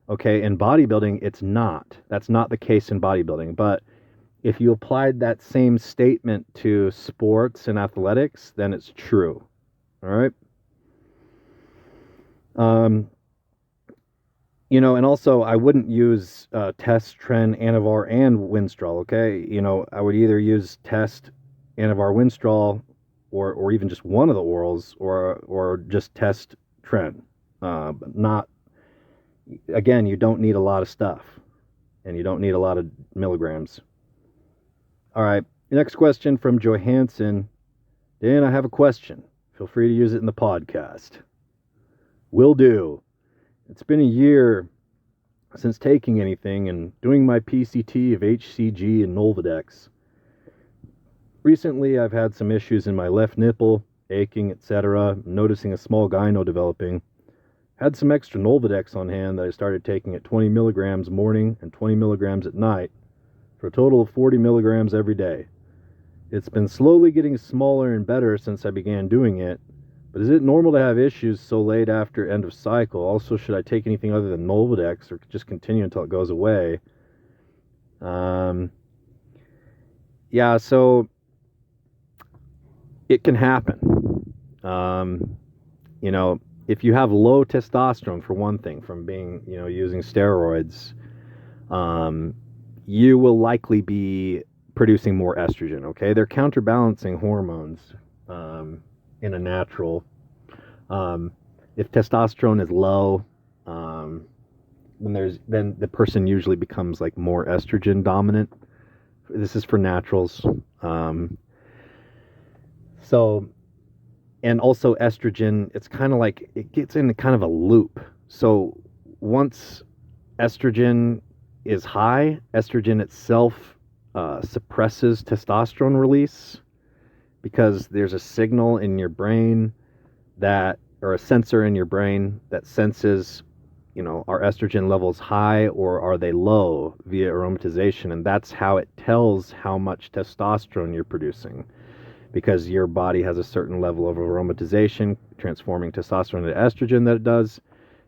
Okay, in bodybuilding, it's not. That's not the case in bodybuilding. But if you applied that same statement to sports and athletics, then it's true. All right? And also I wouldn't use Test, Tren, Anavar, and Winstrol, okay? I would either use Test, Anavar, Winstrol, or even just one of the orals, or just Test, Tren. Not, again, you don't need a lot of stuff, and you don't need a lot of milligrams. All right, next question from Johansson. Dan, I have a question. Feel free to use it in the podcast. Will do. It's been a year since taking anything and doing my PCT of HCG and Nolvadex. Recently, I've had some issues in my left nipple, aching, etc., noticing a small gyno developing. Had some extra Nolvadex on hand that I started taking at 20 milligrams morning and 20 milligrams at night, for a total of 40 milligrams every day. It's been slowly getting smaller and better since I began doing it. But is it normal to have issues so late after end of cycle? Also, should I take anything other than Nolvadex or just continue until it goes away? Yeah, so it can happen. If you have low testosterone, for one thing, from being, using steroids, you will likely be producing more estrogen, okay? They're counterbalancing hormones. In a natural, if testosterone is low, then the person usually becomes like more estrogen dominant. This is for naturals. So, and also estrogen, it's kind of like it gets in kind of a loop. So once estrogen is high, estrogen itself suppresses testosterone release, because there's a signal in your brain or a sensor in your brain that senses, are estrogen levels high or are they low via aromatization, and that's how it tells how much testosterone you're producing, because your body has a certain level of aromatization, transforming testosterone into estrogen that it does.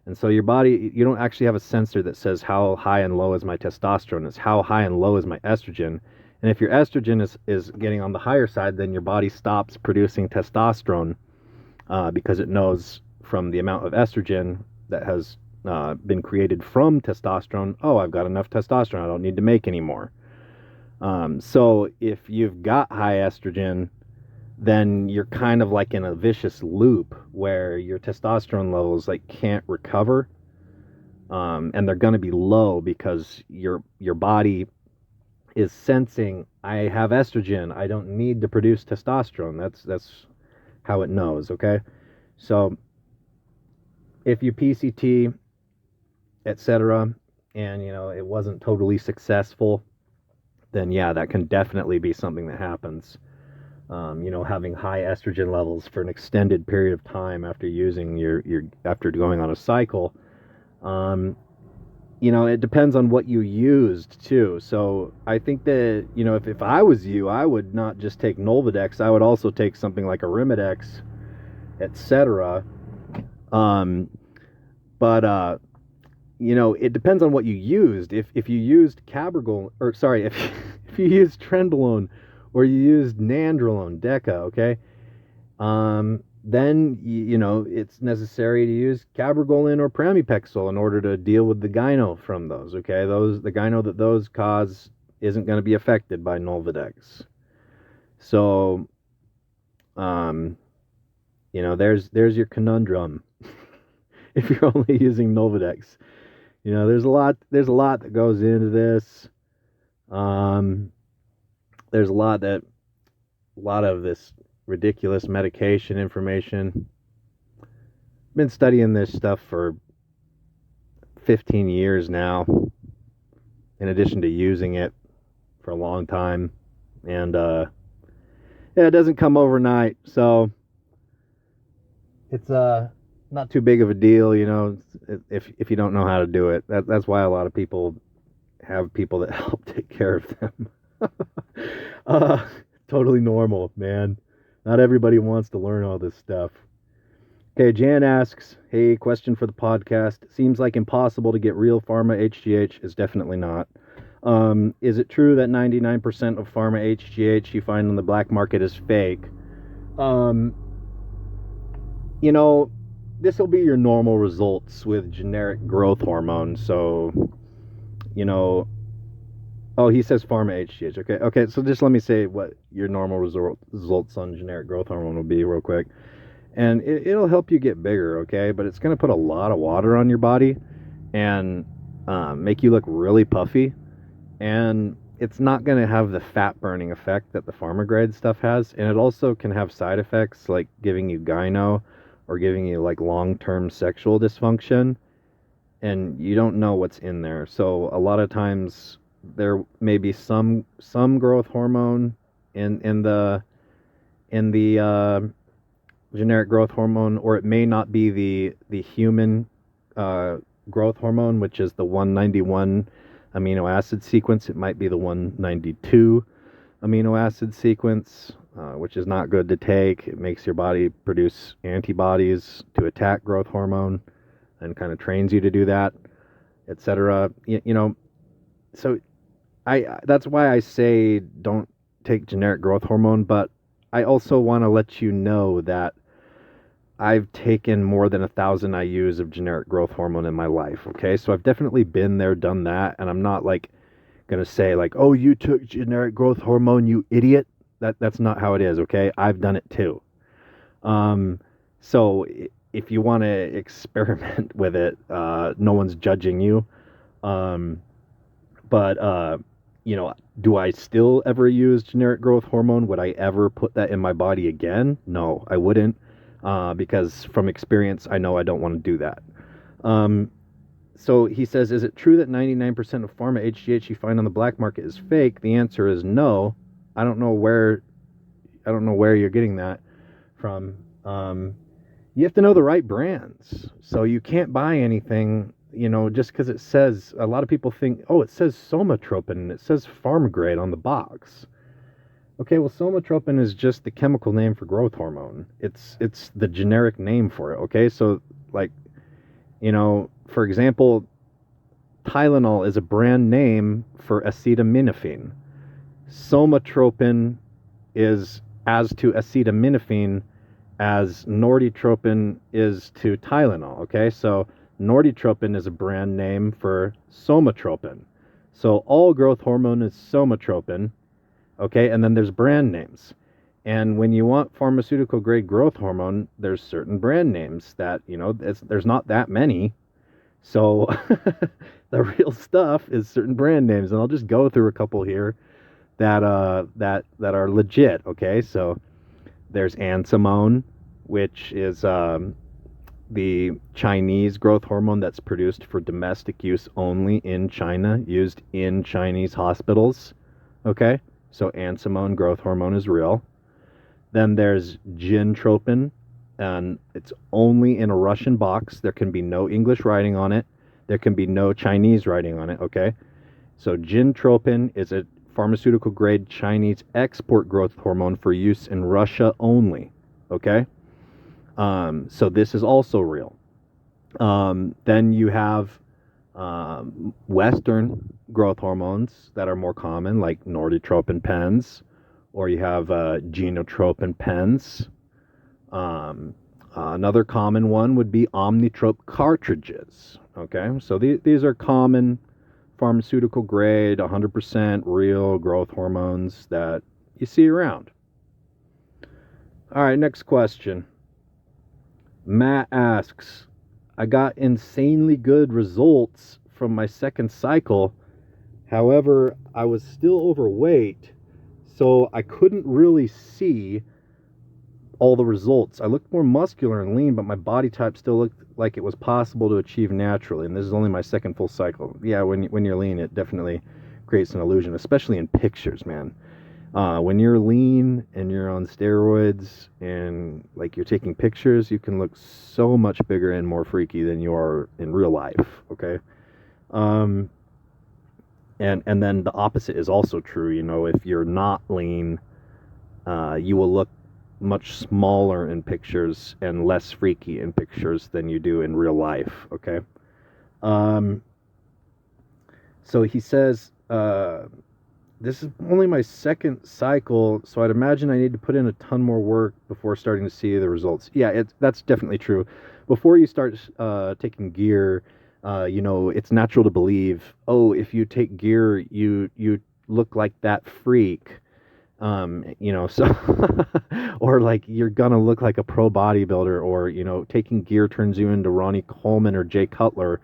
And so your body, you don't actually have a sensor that says how high and low is my testosterone, it's how high and low is my estrogen. And if your estrogen is getting on the higher side, then your body stops producing testosterone because it knows from the amount of estrogen that has been created from testosterone, oh, I've got enough testosterone, I don't need to make any more. So if you've got high estrogen, then you're kind of like in a vicious loop where your testosterone levels can't recover, and they're going to be low because your body is sensing, I have estrogen, I don't need to produce testosterone. That's how it knows, okay? So if you PCT, etc., and it wasn't totally successful, then yeah, that can definitely be something that happens. Having high estrogen levels for an extended period of time after using after going on a cycle. It depends on what you used too. So I think that, if I was you, I would not just take Nolvadex, I would also take something like Arimidex, etc. But it depends on what you used. If you used Cabergoline, or sorry, if you used Trenbolone, or you used Nandrolone, Deca, okay, then it's necessary to use Cabergoline or Pramipexole in order to deal with the gyno from those, okay? The gyno that those cause isn't going to be affected by Nolvadex. So, there's your conundrum. If you're only using Nolvadex, there's a lot that goes into this. There's a lot of this ridiculous medication information. Been studying this stuff for 15 years now, in addition to using it for a long time. And yeah, it doesn't come overnight, so it's not too big of a deal, you know, if you don't know how to do it. That's why a lot of people have people that help take care of them. Totally normal, man. Not everybody wants to learn all this stuff. Okay, Jan asks, hey, question for the podcast. Seems like impossible to get real pharma HGH. Is definitely not. Is it true that 99% of pharma HGH you find on the black market is fake? You know, this will be your normal results with generic growth hormone. So, you know, oh, he says pharma HGH. Okay, so just let me say what your normal results on generic growth hormone will be real quick. And it'll help you get bigger, okay? But it's going to put a lot of water on your body and make you look really puffy. And it's not going to have the fat burning effect that the pharma grade stuff has. And it also can have side effects like giving you gyno or giving you like long-term sexual dysfunction. And you don't know what's in there. So a lot of times there may be some growth hormone in the generic growth hormone, or it may not be the human growth hormone, which is the 191 amino acid sequence. It might be the 192 amino acid sequence, which is not good to take. It makes your body produce antibodies to attack growth hormone and kind of trains you to do that, etc. You know, so that's why I say don't take generic growth hormone, but I also want to let you know that I've taken more than 1,000 IUs of generic growth hormone in my life, okay? So I've definitely been there, done that, and I'm not like going to say like, oh, you took generic growth hormone, you idiot. That's not how it is, okay? I've done it too. So if you want to experiment with it, no one's judging you. But you know, do I still ever use generic growth hormone? Would I ever put that in my body again? No, I wouldn't. Because from experience, I know I don't want to do that. So he says, is it true that 99% of pharma HGH you find on the black market is fake? The answer is no. I don't know where you're getting that from. You have to know the right brands. So you can't buy anything, you know, just because it says, a lot of people think, oh, it says somatropin and it says pharma grade on the box. Okay, well, somatropin is just the chemical name for growth hormone. It's the generic name for it, okay? So, like, you know, for example, Tylenol is a brand name for acetaminophen. Somatropin is as to acetaminophen as Norditropin is to Tylenol, okay? So, Norditropin is a brand name for somatropin. So, all growth hormone is somatropin. Okay, and then there's brand names. And when you want pharmaceutical grade growth hormone, there's certain brand names that, you know, there's not that many. So the real stuff is certain brand names. And I'll just go through a couple here that are legit, okay? So there's Ansimone, which is the Chinese growth hormone that's produced for domestic use only in China, used in Chinese hospitals, okay? So Ansimone growth hormone is real. Then there's Gintropin, and it's only in a Russian box. There can be no English writing on it. There can be no Chinese writing on it, okay? So Gintropin is a pharmaceutical grade Chinese export growth hormone for use in Russia only, okay? So this is also real. Then you have Western growth hormones that are more common, like Norditropin pens, or you have Genotropin pens. Another common one would be Omnitrope cartridges. Okay, so these are common pharmaceutical grade, 100% real growth hormones that you see around. All right, next question. Matt asks, I got insanely good results from my second cycle. However, I was still overweight, so I couldn't really see all the results. I looked more muscular and lean, but my body type still looked like it was possible to achieve naturally. And this is only my second full cycle. Yeah, when you're lean, it definitely creates an illusion, especially in pictures, man. When you're lean and you're on steroids and like you're taking pictures, you can look so much bigger and more freaky than you are in real life. Okay. And then the opposite is also true. You know, if you're not lean, you will look much smaller in pictures and less freaky in pictures than you do in real life. Okay. So he says, this is only my second cycle, so I'd imagine I need to put in a ton more work before starting to see the results. Yeah, that's definitely true. Before you start taking gear, you know, it's natural to believe, oh, if you take gear, you look like that freak. You know, so, or like you're gonna look like a pro bodybuilder, or, you know, taking gear turns you into Ronnie Coleman or Jay Cutler.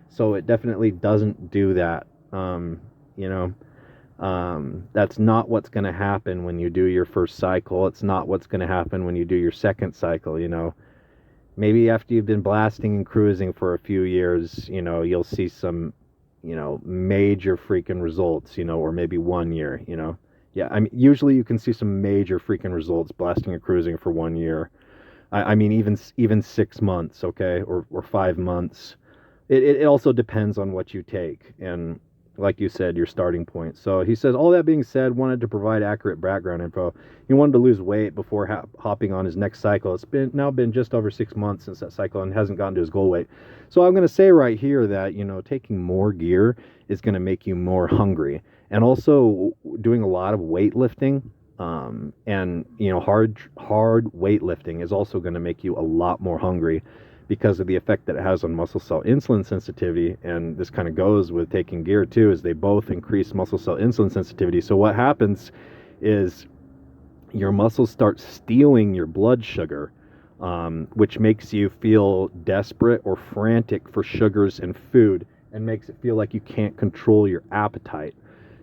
So it definitely doesn't do that. You know, that's not what's going to happen when you do your first cycle. It's not what's going to happen when you do your second cycle. You know, maybe after you've been blasting and cruising for a few years, you know, you'll see some, you know, major freaking results, you know, or maybe 1 year, you know. Yeah, I mean, usually you can see some major freaking results blasting and cruising for 1 year. I mean, even 6 months, okay, or 5 months. It also depends on what you take and, like you said, your starting point. So he says, all that being said, wanted to provide accurate background info. He wanted to lose weight before hopping on his next cycle. It's now been just over 6 months since that cycle and hasn't gotten to his goal weight. So I'm going to say right here that, you know, taking more gear is going to make you more hungry. And also doing a lot of weightlifting, and, you know, hard weightlifting is also going to make you a lot more hungry because of the effect that it has on muscle cell insulin sensitivity. And this kind of goes with taking gear too, is they both increase muscle cell insulin sensitivity. So what happens is your muscles start stealing your blood sugar, which makes you feel desperate or frantic for sugars and food, and makes it feel like you can't control your appetite.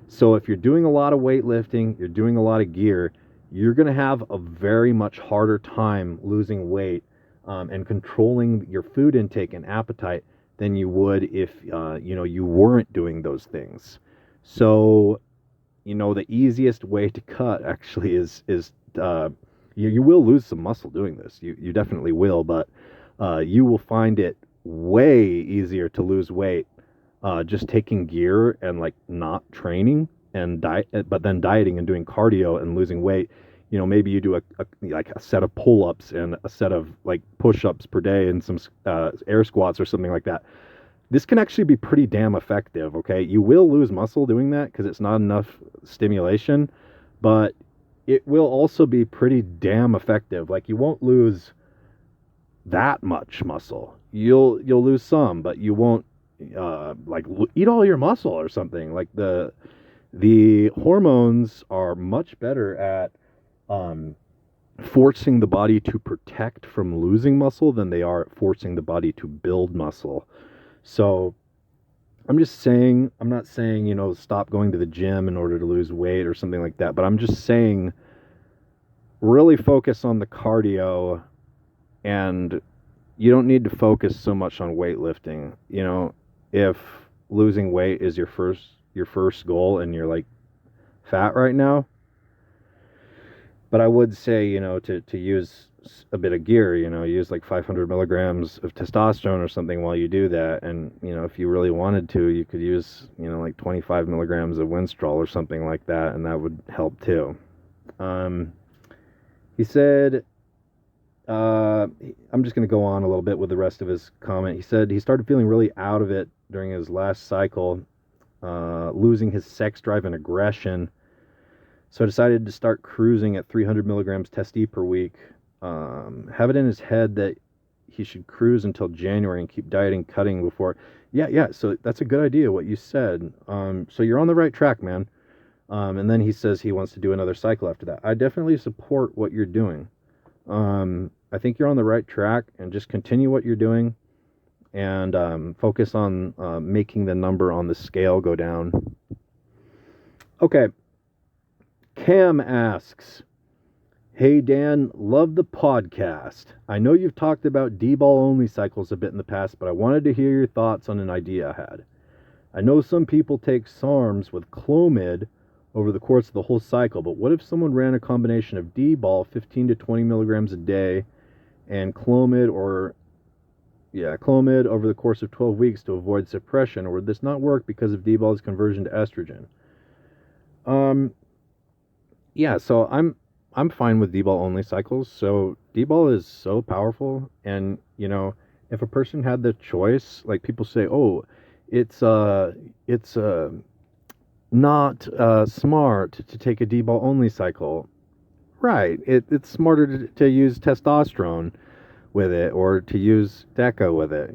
So if you're doing a lot of weightlifting, you're doing a lot of gear, you're going to have a very much harder time losing weight and controlling your food intake and appetite than you would if you know, you weren't doing those things. So, you know, the easiest way to cut actually is you will lose some muscle doing this. You definitely will, but you will find it way easier to lose weight just taking gear and like not training and diet, but then dieting and doing cardio and losing weight. You know, maybe you do like a set of pull-ups and a set of like push-ups per day and some air squats or something like that. This can actually be pretty damn effective. Okay, you will lose muscle doing that because it's not enough stimulation, but it will also be pretty damn effective. Like, you won't lose that much muscle. You'll lose some, but you won't like eat all your muscle or something. Like the hormones are much better at forcing the body to protect from losing muscle than they are at forcing the body to build muscle. So I'm just saying, I'm not saying, you know, stop going to the gym in order to lose weight or something like that, but I'm just saying really focus on the cardio, and you don't need to focus so much on weightlifting. You know, if losing weight is your first goal and you're like fat right now, but I would say, you know, to use a bit of gear, you know, use like 500 milligrams of testosterone or something while you do that. And, you know, if you really wanted to, you could use, you know, like 25 milligrams of winstrol or something like that, and that would help too. He said, I'm just going to go on a little bit with the rest of his comment. He said he started feeling really out of it during his last cycle, losing his sex drive and aggression. So I decided to start cruising at 300 milligrams Test per week. Have it in his head that he should cruise until January and keep dieting, cutting before. Yeah. So that's a good idea, what you said. So you're on the right track, man. And then he says he wants to do another cycle after that. I definitely support what you're doing. I think you're on the right track, and just continue what you're doing, and focus on making the number on the scale go down. Okay. Cam asks, Hey Dan, love the podcast. I know you've talked about Dbol only cycles a bit in the past, but I wanted to hear your thoughts on an idea I had. I know some people take SARMs with Clomid over the course of the whole cycle, but what if someone ran a combination of Dbol 15 to 20 milligrams a day and Clomid over the course of 12 weeks to avoid suppression, or would this not work because of Dbol's conversion to estrogen? So I'm fine with Dbol only cycles. So Dbol is so powerful, and if a person had the choice, like people say, oh, it's not smart to take a Dbol only cycle. Right. It's smarter to use testosterone with it, or to use Deca with it,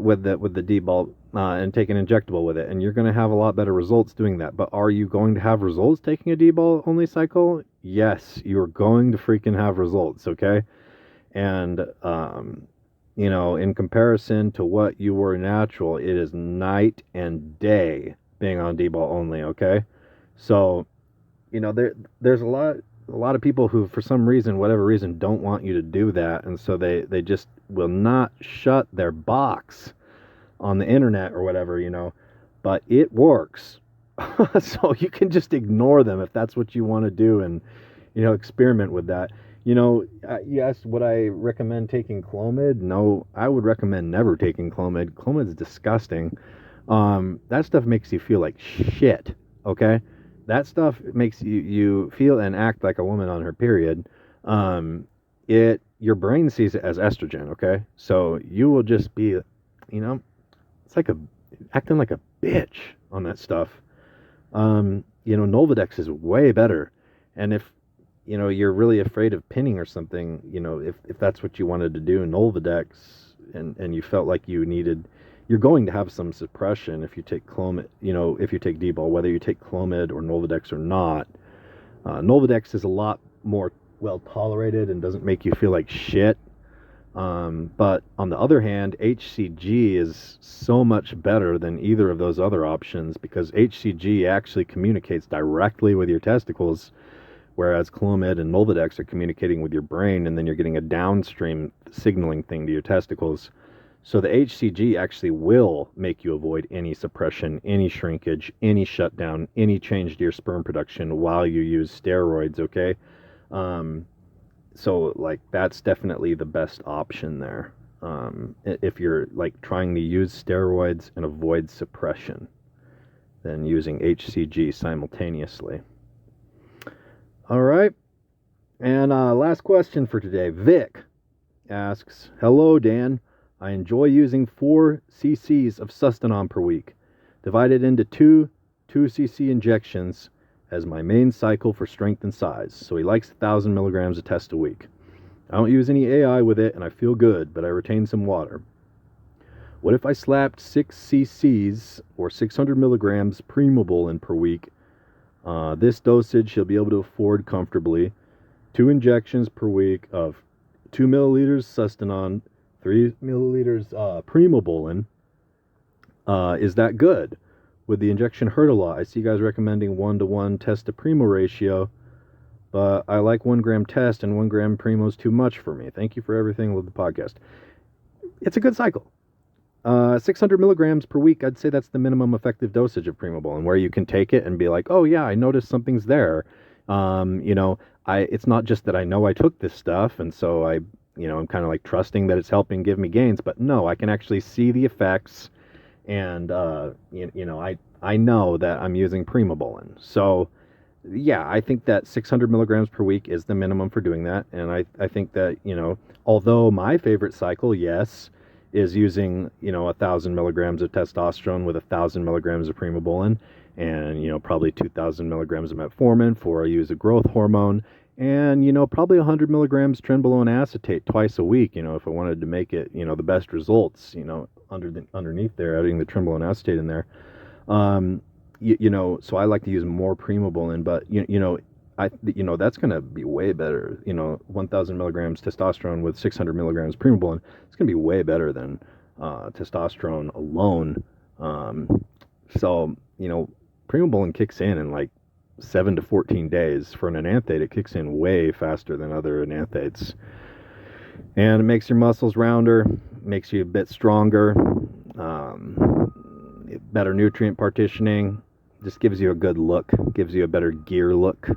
with the Dbol, and take an injectable with it, and you're going to have a lot better results doing that. But are you going to have results taking a Dbol only cycle? Yes, you're going to freaking have results, okay? And in comparison to what you were natural, it is night and day being on Dbol only, okay? So, there's a lot of people who, for some reason, whatever reason, don't want you to do that, and so they just will not shut their box on the internet or whatever, but it works. So you can just ignore them if that's what you want to do, and experiment with that. You asked would I recommend taking Clomid? No, I would recommend never taking Clomid. Clomid's disgusting. That stuff makes you feel like shit, okay? That stuff makes you feel and act like a woman on her period. Your brain sees it as estrogen, okay? So you will just be, it's like acting like a bitch on that stuff. Nolvadex is way better. And if, you're really afraid of pinning or something, if that's what you wanted to do, Nolvadex, and you felt like you're going to have some suppression if you take Clomid, if you take Dbol, whether you take Clomid or Nolvadex or not. Nolvadex is a lot more well tolerated and doesn't make you feel like shit. But on the other hand, HCG is so much better than either of those other options, because HCG actually communicates directly with your testicles, whereas Clomid and Nolvadex are communicating with your brain, and then you're getting a downstream signaling thing to your testicles. So the HCG actually will make you avoid any suppression, any shrinkage, any shutdown, any change to your sperm production while you use steroids, okay? So, that's definitely the best option there. If you're, trying to use steroids and avoid suppression, then using HCG simultaneously. All right. And last question for today. Vic asks, hello, Dan. I enjoy using 4 cc's of Sustanon per week, divided into 2 cc injections as my main cycle for strength and size. So he likes 1,000 milligrams of test a week. I don't use any AI with it, and I feel good, but I retain some water. What if I slapped 6 cc's or 600 milligrams Primobolan per week? This dosage he'll be able to afford comfortably. 2 injections per week of 2 milliliters Sustanon, 3 milliliters Primobolan. Is that good? Would the injection hurt a lot? I see you guys recommending 1-to-1 test to Primo ratio, but I like 1 gram test, and 1 gram Primo is too much for me. Thank you for everything with the podcast. It's a good cycle. 600 milligrams per week, I'd say that's the minimum effective dosage of Primobolan, where you can take it and be like, oh yeah, I noticed something's there. It's not just that I know I took this stuff, and so I'm kind of trusting that it's helping give me gains, but no, I can actually see the effects, and I know that I'm using Primobolan. So yeah, I think that 600 milligrams per week is the minimum for doing that, and I think that, although my favorite cycle, yes, is using 1,000 milligrams of testosterone with 1,000 milligrams of Primobolan, and probably 2,000 milligrams of metformin for I use a growth hormone, and probably 100 milligrams trenbolone acetate twice a week, if I wanted to make it the best results, underneath there, adding the trenbolone acetate in there. So I like to use more Primobolan, but that's going to be way better. 1,000 milligrams testosterone with 600 milligrams Primobolan, it's going to be way better than testosterone alone. So Primobolan kicks in 7 to 14 days. For an enanthate, it kicks in way faster than other enanthates. And it makes your muscles rounder, makes you a bit stronger, better nutrient partitioning, just gives you a good look, gives you a better gear look.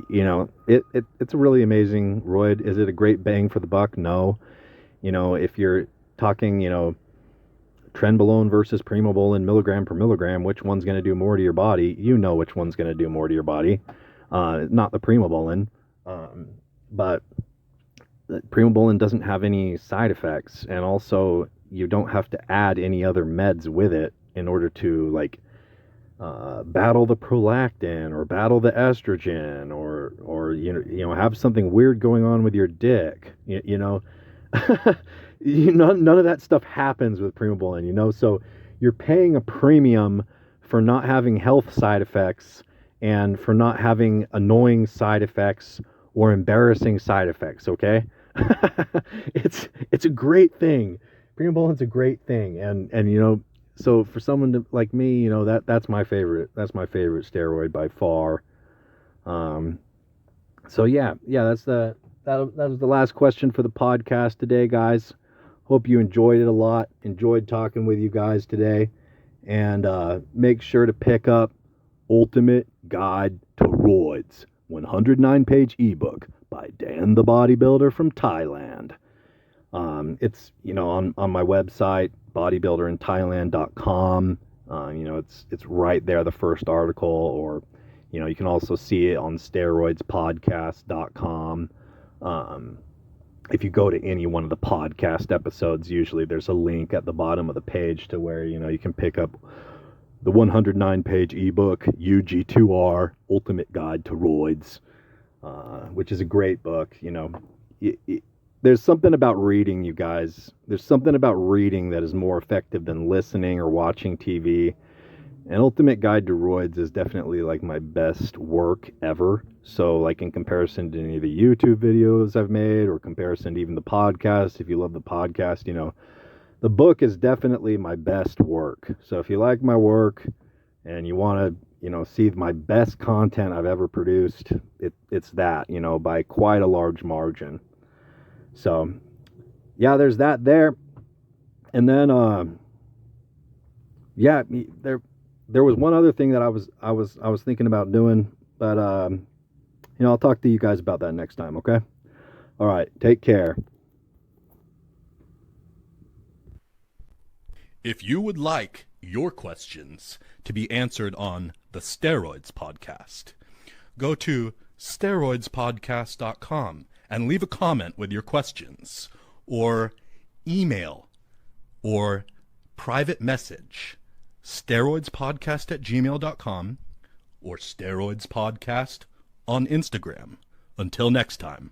It's a really amazing roid. Is it a great bang for the buck? No. If you're talking, Trenbolone versus Primobolan milligram per milligram, which one's going to do more to your body? Which one's going to do more to your body. Not the Primobolan. But Primobolan doesn't have any side effects, and also you don't have to add any other meds with it in order to battle the prolactin or battle the estrogen or have something weird going on with your dick. None of that stuff happens with Primobolan, so you're paying a premium for not having health side effects and for not having annoying side effects or embarrassing side effects, okay? It's a great thing. Primobolan's a great thing, and so for someone like me, that's my favorite. That's my favorite steroid by far. So yeah, that was the last question for the podcast today, guys. Hope you enjoyed it a lot. Enjoyed talking with you guys today, and make sure to pick up Ultimate Guide to Roids, 109-page ebook by Dan the Bodybuilder from Thailand. It's on my website, bodybuilderinthailand.com. It's right there, the first article, or you can also see it on steroidspodcast.com. If you go to any one of the podcast episodes, usually there's a link at the bottom of the page to where you can pick up the 109-page ebook, UG2R, Ultimate Guide to Roids, which is a great book. There's something about reading, you guys. There's something about reading that is more effective than listening or watching TV. And Ultimate Guide to Roids is definitely my best work ever. So in comparison to any of the YouTube videos I've made, or comparison to even the podcast, if you love the podcast, the book is definitely my best work. So if you like my work and you want to, see my best content I've ever produced, it's that, by quite a large margin. So yeah, there's that there. And then, there was one other thing that I was thinking about doing, but I'll talk to you guys about that next time, okay? All right, take care. If you would like your questions to be answered on the Steroids podcast, go to steroidspodcast.com and leave a comment with your questions, or email or private message steroidspodcast@gmail.com or steroidspodcast on Instagram. Until next time.